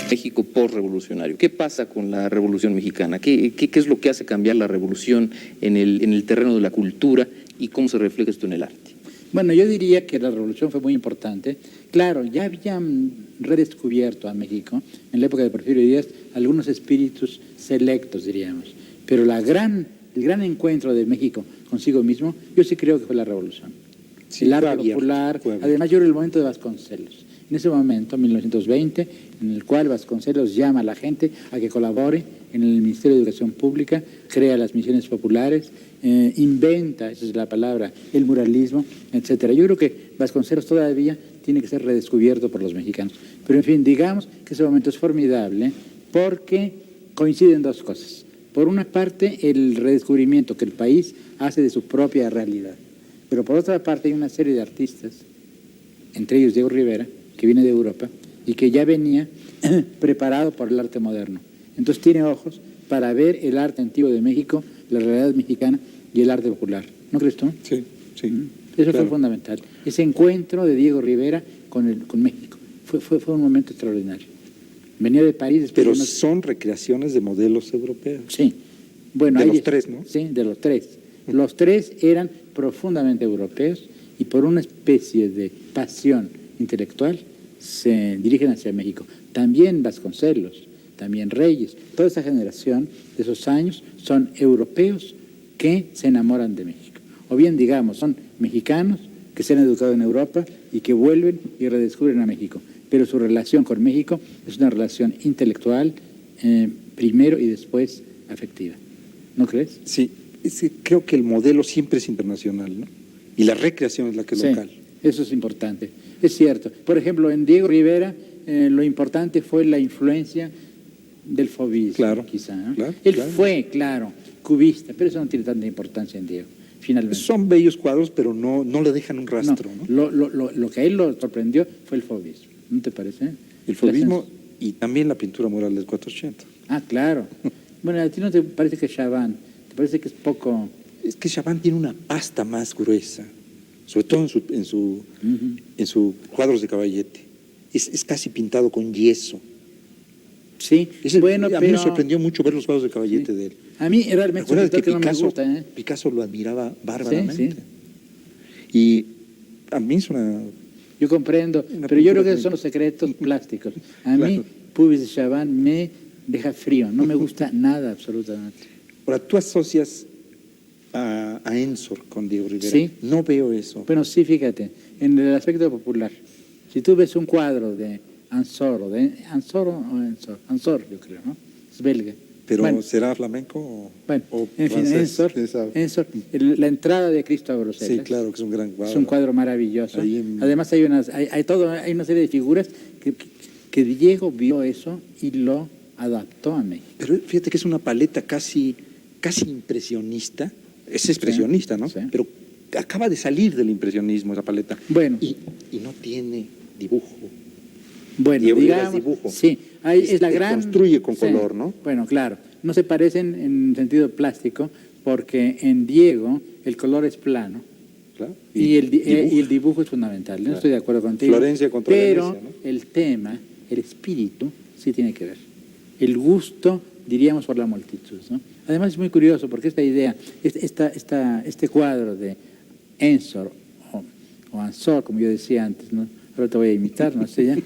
México postrevolucionario. ¿Qué pasa con la Revolución Mexicana? ¿Qué es lo que hace cambiar la revolución en el terreno de la cultura y cómo se refleja esto en el arte? Bueno, yo diría que la revolución fue muy importante. Claro, ya habían redescubierto a México, en la época de Porfirio Díaz, algunos espíritus selectos, diríamos. Pero el gran encuentro de México consigo mismo, yo sí creo que fue la revolución. Sí, el arte popular, además yo era el momento de Vasconcelos. En ese momento, 1920, en el cual Vasconcelos llama a la gente a que colabore en el Ministerio de Educación Pública, crea las misiones populares, inventa, esa es la palabra, el muralismo, etcétera. Yo creo que Vasconcelos todavía tiene que ser redescubierto por los mexicanos. Pero en fin, digamos que ese momento es formidable porque coinciden dos cosas. Por una parte, el redescubrimiento que el país hace de su propia realidad. Pero por otra parte hay una serie de artistas, entre ellos Diego Rivera, que viene de Europa y que ya venía preparado por el arte moderno. Entonces tiene ojos para ver el arte antiguo de México, la realidad mexicana y el arte popular. ¿No crees tú? Sí, sí. Eso claro. Fue fundamental. Ese encuentro de Diego Rivera con México fue un momento extraordinario. Venía de París. Pero son recreaciones de modelos europeos. Sí. Bueno, de los tres, ¿no? Sí, de los tres. Los tres eran profundamente europeos y por una especie de pasión intelectual se dirigen hacia México. También Vasconcelos, también Reyes, toda esa generación de esos años son europeos que se enamoran de México. O bien, digamos, son mexicanos que se han educado en Europa y que vuelven y redescubren a México. Pero su relación con México es una relación intelectual, primero y después afectiva. ¿No crees? Sí, creo que el modelo siempre es internacional, ¿no? Y la recreación es la que es local. Eso es importante, es cierto. Por ejemplo, en Diego Rivera lo importante fue la influencia del fauvismo, claro, quizá, ¿no? Claro, Él fue, claro, cubista, pero eso no tiene tanta importancia en Diego, finalmente. Son bellos cuadros, pero no le dejan un rastro, ¿no? Lo que a él lo sorprendió fue el fauvismo, ¿no te parece? El fauvismo y también la pintura mural del 480. Ah, claro. Bueno, a ti no te parece que Chaban, te parece que es poco... Es que Chaban tiene una pasta más gruesa, sobre todo en sus cuadros de Caballete. Es casi pintado con yeso. Sí, bueno, a mí me sorprendió mucho ver los cuadros de Caballete de él. A mí realmente es que Picasso, no me gusta, ¿eh? Picasso lo admiraba bárbaramente. Sí. Y a mí es una... Yo comprendo, pero yo creo que esos son los secretos plásticos. A mí, Puvis de Chaban me deja frío, no me gusta nada absolutamente. Ahora, tú asocias a Ensor con Diego Rivera. Sí. No veo eso. Bueno, sí, fíjate, en el aspecto popular. Si tú ves un cuadro de Ansor, Ansor, yo creo, ¿no? Es belga. Pero bueno, ¿será flamenco o en fin, Ensor, la entrada de Cristo a Bruselas. Sí, claro, que es un gran cuadro. Es un cuadro maravilloso. Además hay una serie de figuras que Diego vio eso y lo adaptó a México. Pero fíjate que es una paleta casi impresionista. Es expresionista, ¿no? Sí. Pero acaba de salir del impresionismo esa paleta. Bueno. Y no tiene dibujo. Bueno, digamos, dibujo. sí, ahí es la gran... Construye con sí, color, ¿no? Bueno, claro, no se parecen en sentido plástico, porque en Diego el color es plano. Claro. Y el dibujo es fundamental. Claro. No estoy de acuerdo contigo. Florencia contra pero Venecia, ¿no? El tema, el espíritu, sí tiene que ver. El gusto, diríamos, por la multitud, ¿no? Además es muy curioso porque esta idea, este cuadro de Ensor o Ansor, como yo decía antes, ¿no? Ahora te voy a imitar, no sé ya.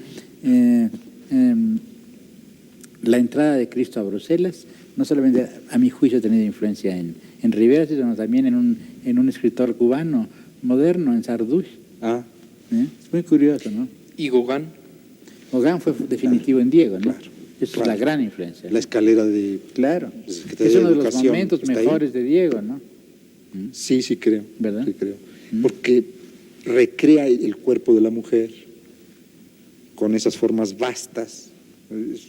La entrada de Cristo a Bruselas, no solamente a mi juicio ha tenido influencia en Rivera, sino también en un escritor cubano moderno, en Sarduy. Es muy curioso, ¿no? ¿Y Gauguin? Gauguin fue definitivo en Diego, ¿no? Claro. Esa es la gran influencia. La escalera de... Claro. Es uno de los momentos mejores de Diego, ¿no? Sí, sí creo. ¿Verdad? Sí creo. Porque recrea el cuerpo de la mujer con esas formas vastas.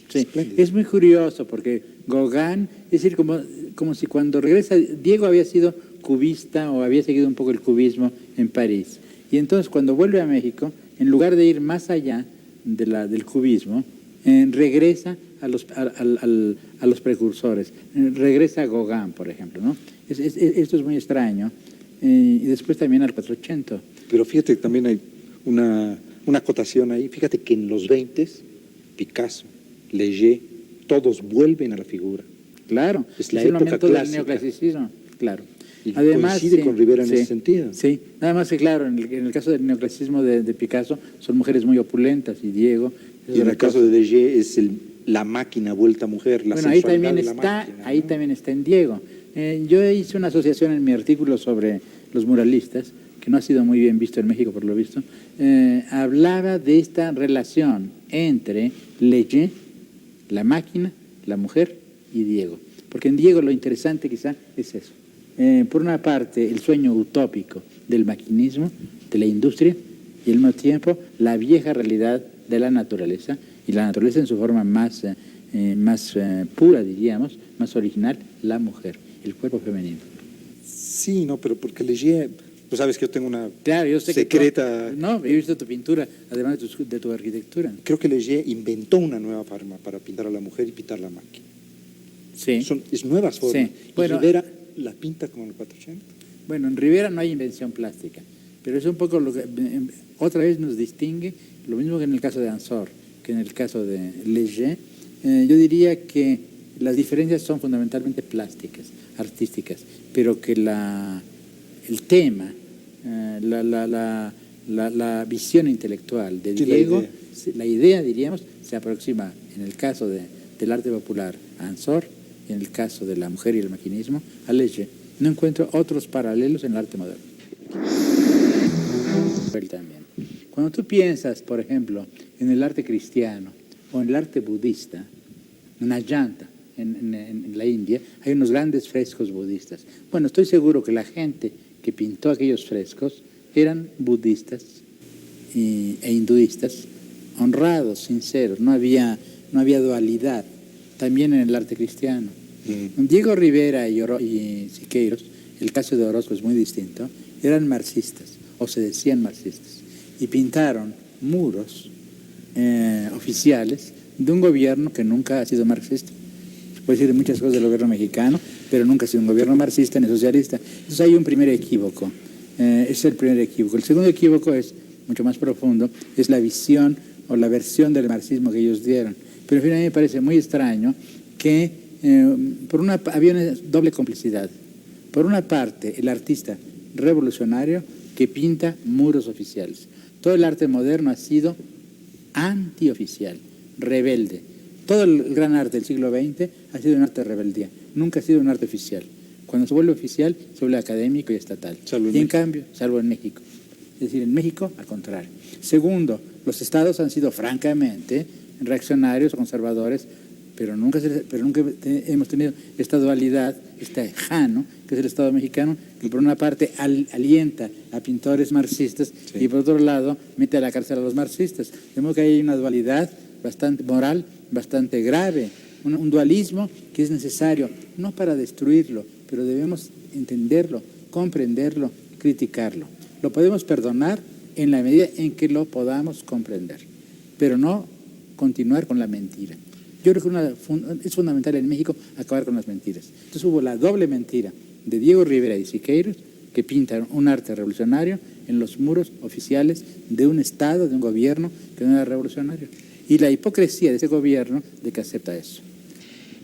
Sí, es muy curioso porque Gauguin, es decir, como si cuando regresa, Diego había sido cubista o había seguido un poco el cubismo en París. Y entonces cuando vuelve a México, en lugar de ir más allá del cubismo, regresa a los precursores, regresa a Gauguin, por ejemplo, ¿no? Esto es muy extraño. Y después también al 480. Pero fíjate, también hay una acotación ahí. Fíjate que en los 20s, Picasso, Leger, todos vuelven a la figura. Claro, es la el época momento clásica. del neoclasicismo, claro. Y además coincide con Rivera en ese sentido. Sí, nada más que claro, en el caso del neoclasismo de Picasso, son mujeres muy opulentas, y Diego... Y en el caso de Leger es la máquina vuelta mujer, la bueno, ahí sensualidad también de la está, máquina, ahí ¿no? también está en Diego. Yo hice una asociación en mi artículo sobre los muralistas, que no ha sido muy bien visto en México por lo visto. Hablaba de esta relación entre Leger, la máquina, la mujer y Diego. Porque en Diego lo interesante quizá es eso. Por una parte, el sueño utópico del maquinismo, de la industria, y al mismo tiempo la vieja realidad de la naturaleza, y la naturaleza en su forma más pura, diríamos, más original, la mujer, el cuerpo femenino. Sí, no, pero porque Leger, pues sabes que yo tengo una yo sé secreta... no, he visto tu pintura, además de tu arquitectura. Creo que Leger inventó una nueva forma para pintar a la mujer y pintar la máquina. Sí. Es nuevas formas. Sí. Bueno, y Rivera la pinta como en el 480. Bueno, en Rivera no hay invención plástica, pero es un poco lo que otra vez nos distingue, lo mismo que en el caso de Ansor, que en el caso de Leger. Yo diría que las diferencias son fundamentalmente plásticas, artísticas, pero que el tema, la visión intelectual de Diego, la idea, diríamos, se aproxima en el caso del arte popular a Ansor, y en el caso de la mujer y el maquinismo a Leger. No encuentro otros paralelos en el arte moderno. También. Cuando tú piensas, por ejemplo, en el arte cristiano o en el arte budista, en Ajanta, en la India, hay unos grandes frescos budistas. Bueno, estoy seguro que la gente que pintó aquellos frescos eran budistas e hinduistas, honrados, sinceros, no había dualidad, también en el arte cristiano. Diego Rivera y Siqueiros, el caso de Orozco es muy distinto, eran marxistas, o se decían marxistas, y pintaron muros oficiales de un gobierno que nunca ha sido marxista. Se puede decir muchas cosas del gobierno mexicano, pero nunca ha sido un gobierno marxista ni socialista. Entonces hay un primer equívoco, es el primer equívoco. El segundo equívoco es mucho más profundo, es la visión o la versión del marxismo que ellos dieron. Pero finalmente me parece muy extraño que había una doble complicidad. Por una parte, el artista revolucionario que pinta muros oficiales. Todo el arte moderno ha sido antioficial, rebelde. Todo el gran arte del siglo XX ha sido un arte de rebeldía, nunca ha sido un arte oficial. Cuando se vuelve oficial, se vuelve académico y estatal. Cambio, salvo en México. Es decir, en México, al contrario. Segundo, los estados han sido francamente reaccionarios, conservadores, pero nunca hemos tenido esta dualidad, este jano, que es el Estado mexicano, que por una parte alienta a pintores marxistas y por otro lado mete a la cárcel a los marxistas. De modo que hay una dualidad bastante moral, bastante grave, un dualismo que es necesario, no para destruirlo, pero debemos entenderlo, comprenderlo criticarlo. Lo podemos perdonar en la medida en que lo podamos comprender, pero no continuar con la mentira. Yo creo que es fundamental en México acabar con las mentiras. Entonces hubo la doble mentira de Diego Rivera y Siqueiros, que pintan un arte revolucionario en los muros oficiales de un Estado, de un gobierno que no era revolucionario. Y la hipocresía de ese gobierno de que acepta eso.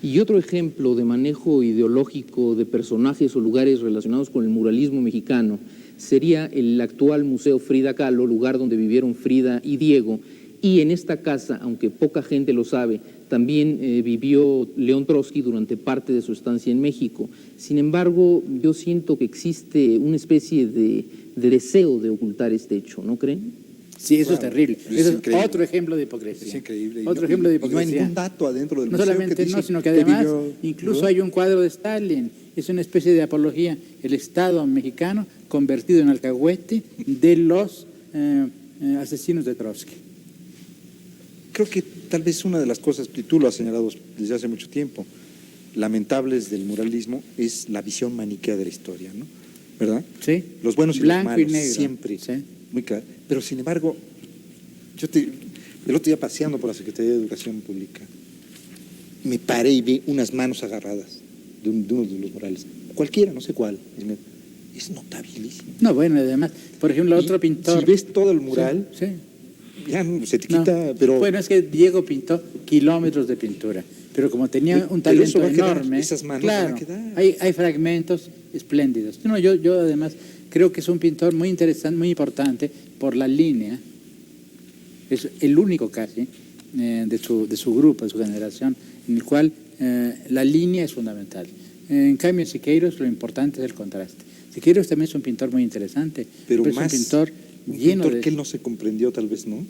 Y otro ejemplo de manejo ideológico de personajes o lugares relacionados con el muralismo mexicano sería el actual Museo Frida Kahlo, lugar donde vivieron Frida y Diego. Y en esta casa, aunque poca gente lo sabe, también vivió León Trotsky durante parte de su estancia en México. Sin embargo, yo siento que existe una especie de deseo de ocultar este hecho, ¿no creen? Sí, eso es terrible. Eso es otro ejemplo de hipocresía. Es increíble. Otro ejemplo de hipocresía. Y no hay ningún dato adentro del museo. No solamente no, sino que además incluso hay un cuadro de Stalin. Es una especie de apología. El Estado mexicano convertido en alcahuete de los asesinos de Trotsky. Creo que tal vez una de las cosas, y tú lo has señalado desde hace mucho tiempo, lamentables del muralismo es la visión maniquea de la historia, ¿no? ¿Verdad? Sí. Los buenos y blanco los malos, y negro. siempre, Sí. muy claro. Pero sin embargo, el otro día paseando por la Secretaría de Educación Pública, me paré y vi unas manos agarradas de uno de los murales, cualquiera, no sé cuál, es notabilísimo. No, bueno, además, por ejemplo, otro pintor. Si ves todo el mural, sí. ya se te quita, pero... Bueno, es que Diego pintó kilómetros de pintura, pero como tenía un talento enorme, esas manos claro, van a quedar. Hay fragmentos espléndidos. No, yo además creo que es un pintor muy interesante, muy importante por la línea. Es el único casi de su grupo, de su generación, en el cual la línea es fundamental. En cambio, en Siqueiros lo importante es el contraste. Siqueiros también es un pintor muy interesante, pero es un pintor lleno de... que él no se comprendió, tal vez, ¿no?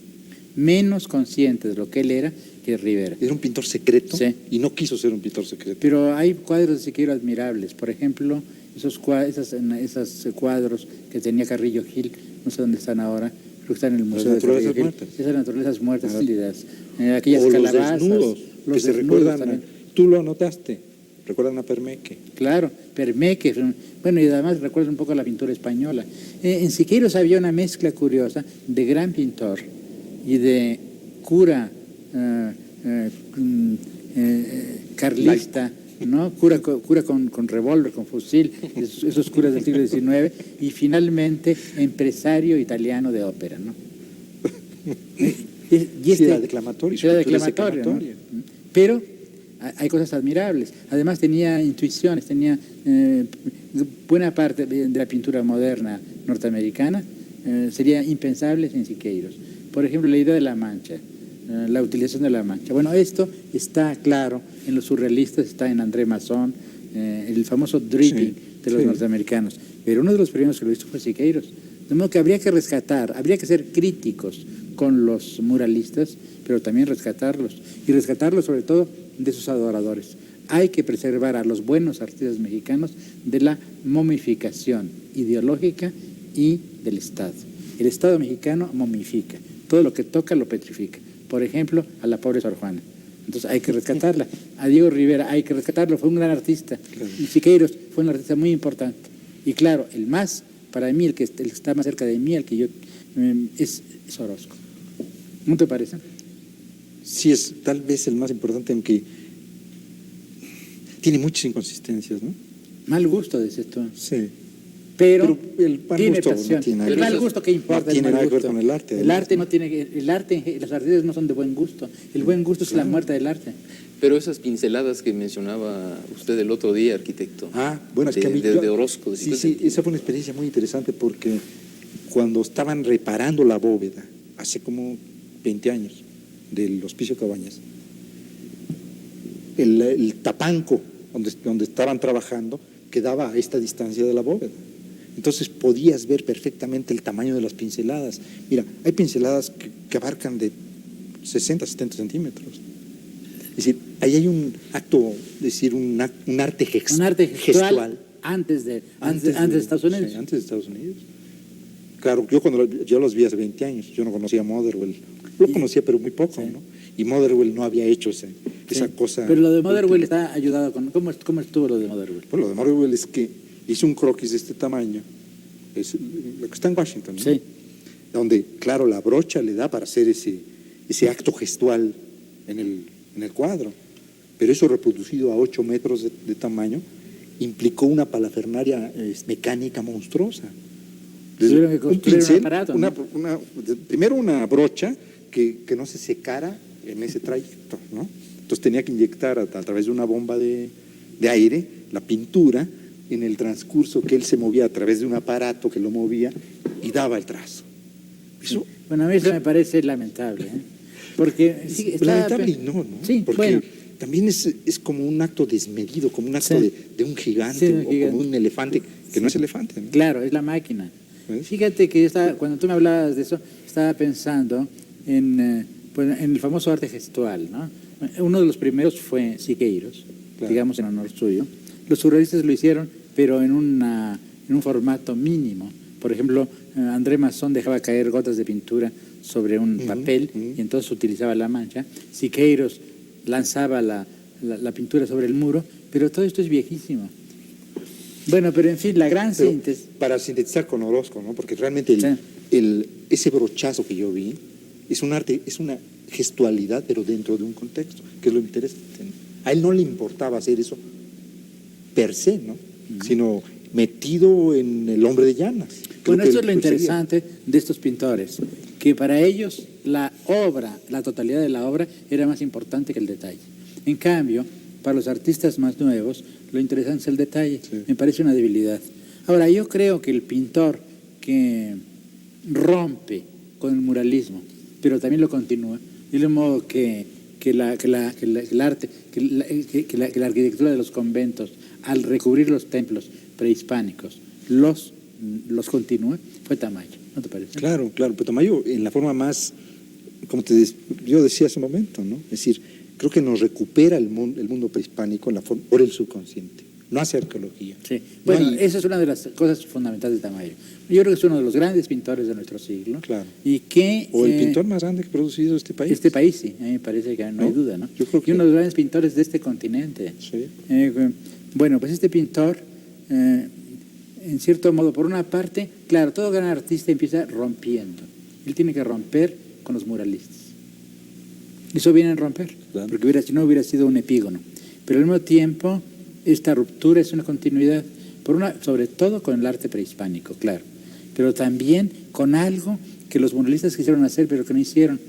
Menos consciente de lo que él era que Rivera. Era un pintor secreto, sí, y no quiso ser un pintor secreto. Pero hay cuadros de Siqueiros admirables. Por ejemplo, esos cuadros que tenía Carrillo Gil, no sé dónde están ahora, creo que están en el Museo de Carrillo Gil. Esas naturalezas muertas, aquellas o calabazas. Los desnudos, que se recuerdan. Tú lo anotaste, recuerdan a Permeque. Claro, Permeque. Bueno, y además recuerda un poco la pintura española. En Siqueiros había una mezcla curiosa de gran pintor y de cura carlista, ¿no? Cura con revólver, con fusil, esos curas del siglo XIX, y finalmente empresario italiano de ópera, ¿no? Era declamatorio. Era declamatorio, ¿no? Pero hay cosas admirables. Además tenía intuiciones, tenía buena parte de la pintura moderna norteamericana sería impensable sin Siqueiros. Por ejemplo, la idea de la mancha, la utilización de la mancha. Bueno, esto está claro en los surrealistas, está en André Masson, el famoso dripping de los norteamericanos. Pero uno de los primeros que lo hizo fue Siqueiros. De modo que habría que rescatar, habría que ser críticos con los muralistas, pero también rescatarlos. Y rescatarlos sobre todo de sus adoradores. Hay que preservar a los buenos artistas mexicanos de la momificación ideológica y del Estado. El Estado mexicano momifica. Todo lo que toca lo petrifica. Por ejemplo, a la pobre Sor Juana. Entonces hay que rescatarla. A Diego Rivera hay que rescatarlo. Fue un gran artista. Claro. Y Siqueiros fue un artista muy importante. Y claro, el más, para mí, el que está más cerca de mí, el que yo, es Orozco. ¿No te parece? Sí, es tal vez el más importante, aunque tiene muchas inconsistencias, ¿no? Mal gusto, dices tú. Sí. Pero el mal gusto no tiene el mal gusto, ¿qué importa? No tiene nada que ver con el arte. El arte no tiene, el arte, los artistas no son de buen gusto. El buen gusto es la muerte del arte. Pero esas pinceladas que mencionaba usted el otro día, arquitecto. Bueno, es que a mí... de Orozco. Sí, esa fue una experiencia muy interesante porque cuando estaban reparando la bóveda, hace como 20 años, del Hospicio Cabañas, el tapanco donde estaban trabajando quedaba a esta distancia de la bóveda. Entonces podías ver perfectamente el tamaño de las pinceladas. Mira, hay pinceladas que abarcan de 60, 70 centímetros. Es decir, ahí hay un acto, es decir, un arte gestual. Antes de Estados Unidos. Sí, antes de Estados Unidos. Claro, yo los vi hace 20 años, yo no conocía a Motherwell. Lo conocía, pero muy poco, ¿no? Y Motherwell no había hecho esa cosa. Pero lo de Motherwell está ayudado con... ¿Cómo estuvo lo de Motherwell? Pues lo de Motherwell es que hizo un croquis de este tamaño es lo que está en Washington, ¿no? Sí. Donde, claro, la brocha le da para hacer ese acto gestual en el cuadro, pero eso reproducido a 8 metros de tamaño implicó una parafernalia mecánica monstruosa. Tuvieron que construir un aparato, ¿no? Primero una brocha que no se secara en ese trayecto, ¿no? Entonces tenía que inyectar a través de una bomba de aire la pintura en el transcurso que él se movía a través de un aparato que lo movía y daba el trazo. Eso, bueno, a mí eso me parece lamentable, ¿eh? Porque sí, lamentable y no, ¿no? Sí, porque bueno, también es como un acto desmedido, como un acto sí, de un gigante, sí, o como un elefante, que no es elefante, ¿no? claro, es la máquina. ¿Ves? Fíjate que cuando tú me hablabas de eso, estaba pensando en el famoso arte gestual, ¿no? Uno de los primeros fue Siqueiros, claro, digamos en honor suyo. Los surrealistas lo hicieron, pero en un formato mínimo. Por ejemplo, André Masson dejaba caer gotas de pintura sobre un papel y entonces utilizaba la mancha. Siqueiros lanzaba la pintura sobre el muro, pero todo esto es viejísimo. Bueno, pero en fin, la gran síntesis. Para sintetizar con Orozco, ¿no? Porque realmente ese brochazo que yo vi es un arte, es una gestualidad, pero dentro de un contexto, que es lo interesante, ¿no? A él no le importaba hacer eso per se, ¿no? Sino metido en el hombre de llanas. Bueno, esto es lo interesante de estos pintores, que para ellos la totalidad de la obra era más importante que el detalle. En cambio, para los artistas más nuevos, lo interesante es el detalle. Sí. Me parece una debilidad. Ahora, yo creo que el pintor que rompe con el muralismo, pero también lo continúa, de un modo que la arquitectura de los conventos, al recubrir los templos prehispánicos, los continúa, fue Tamayo, ¿no te parece? Claro, pero Tamayo en la forma más, como yo decía hace un momento, ¿no? Es decir, creo que nos recupera el mundo prehispánico por el subconsciente, no hace arqueología. Sí. Bueno, esa es una de las cosas fundamentales de Tamayo. Yo creo que es uno de los grandes pintores de nuestro siglo. Claro. O el pintor más grande que ha producido este país. Este país, sí, a mí me parece que no hay duda, ¿no? Yo creo que... Y uno de los grandes pintores de este continente. Sí. Bueno, pues este pintor, en cierto modo, por una parte, claro, todo gran artista empieza rompiendo. Él tiene que romper con los muralistas. Eso viene a romper, claro, porque si no hubiera sido un epígono. Pero al mismo tiempo, esta ruptura es una continuidad, sobre todo con el arte prehispánico, claro, pero también con algo que los muralistas quisieron hacer, pero que no hicieron,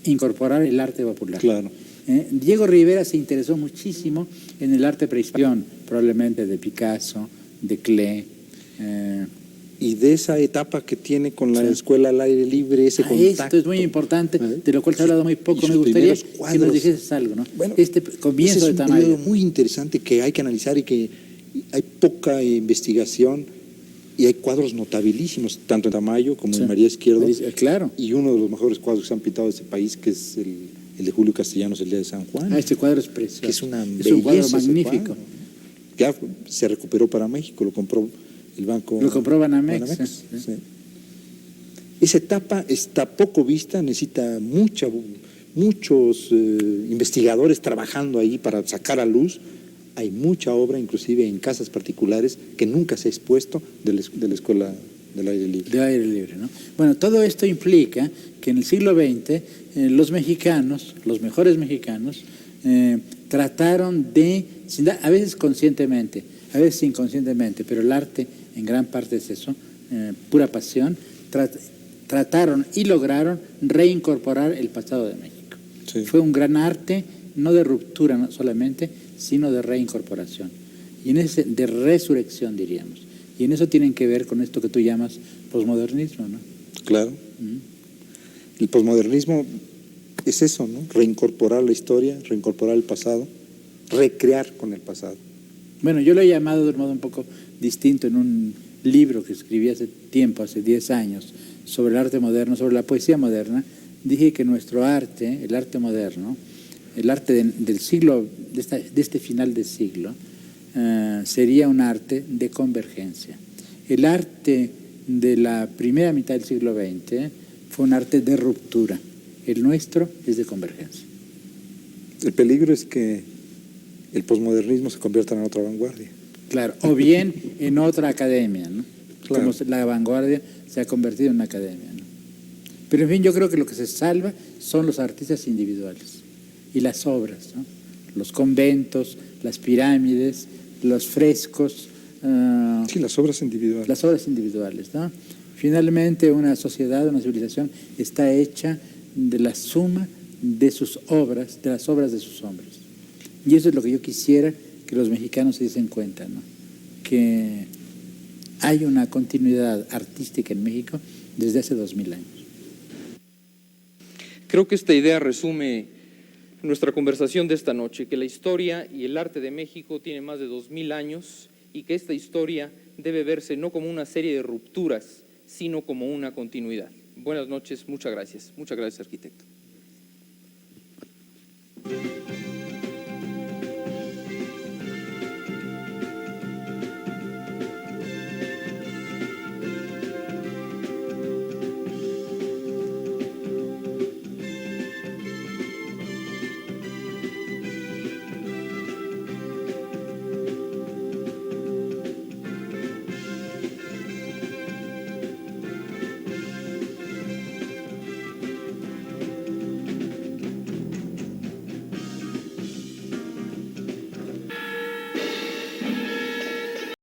incorporar el arte popular. Claro. Diego Rivera se interesó muchísimo en el arte prehispánico, probablemente de Picasso, de Klee. Y de esa etapa que tiene con la escuela al aire libre, ese contacto. Esto es muy importante, de lo cual se ha hablado muy poco. Me gustaría que nos dijeses algo, ¿no? Bueno, este comienzo de Tamayo. Es un periodo muy interesante que hay que analizar y que hay poca investigación, y hay cuadros notabilísimos, tanto en Tamayo como en María Izquierdo. Claro. Y uno de los mejores cuadros que se han pintado de este país, que es el de Julio Castellanos, el día de San Juan. Este cuadro es precioso. Que es un cuadro magnífico. Ya se recuperó para México, lo compró el banco. Lo compró Banamex. Sí. Esa etapa está poco vista, necesita muchos investigadores trabajando ahí para sacar a luz. Hay mucha obra, inclusive en casas particulares, que nunca se ha expuesto de la escuela del aire libre. Del aire libre, ¿no? Bueno, todo esto implica que en el siglo XX los mexicanos, los mejores mexicanos, trataron de, a veces conscientemente, a veces inconscientemente, pero el arte en gran parte es eso, pura pasión, trataron y lograron reincorporar el pasado de México. Sí. Fue un gran arte, no de ruptura no solamente, sino de reincorporación, y de resurrección, diríamos. Y en eso tienen que ver con esto que tú llamas posmodernismo, ¿no? Claro. El posmodernismo es eso, ¿no? Reincorporar la historia, reincorporar el pasado, recrear con el pasado. Bueno, yo lo he llamado de un modo un poco distinto en un libro que escribí hace tiempo, hace 10 años, sobre el arte moderno, sobre la poesía moderna. Dije que nuestro arte, el arte moderno, el arte del siglo, de este final de siglo, sería un arte de convergencia. El arte de la primera mitad del siglo XX fue un arte de ruptura. El nuestro es de convergencia. El peligro es que el posmodernismo se convierta en otra vanguardia. Claro, o bien en otra academia, ¿no? Claro. como la vanguardia se ha convertido en una academia, ¿no? Pero en fin, yo creo que lo que se salva son los artistas individuales y las obras, ¿no? Los conventos, las pirámides, los frescos. Sí, las obras individuales. Las obras individuales, ¿no? Finalmente, una sociedad, una civilización está hecha de la suma de sus obras, de las obras de sus hombres. Y eso es lo que yo quisiera que los mexicanos se den cuenta, ¿no? Que hay una continuidad artística en México desde hace 2000 años. Creo que esta idea resume nuestra conversación de esta noche, que la historia y el arte de México tienen más de 2000 años y que esta historia debe verse no como una serie de rupturas, sino como una continuidad. Buenas noches, muchas gracias. Muchas gracias, arquitecto.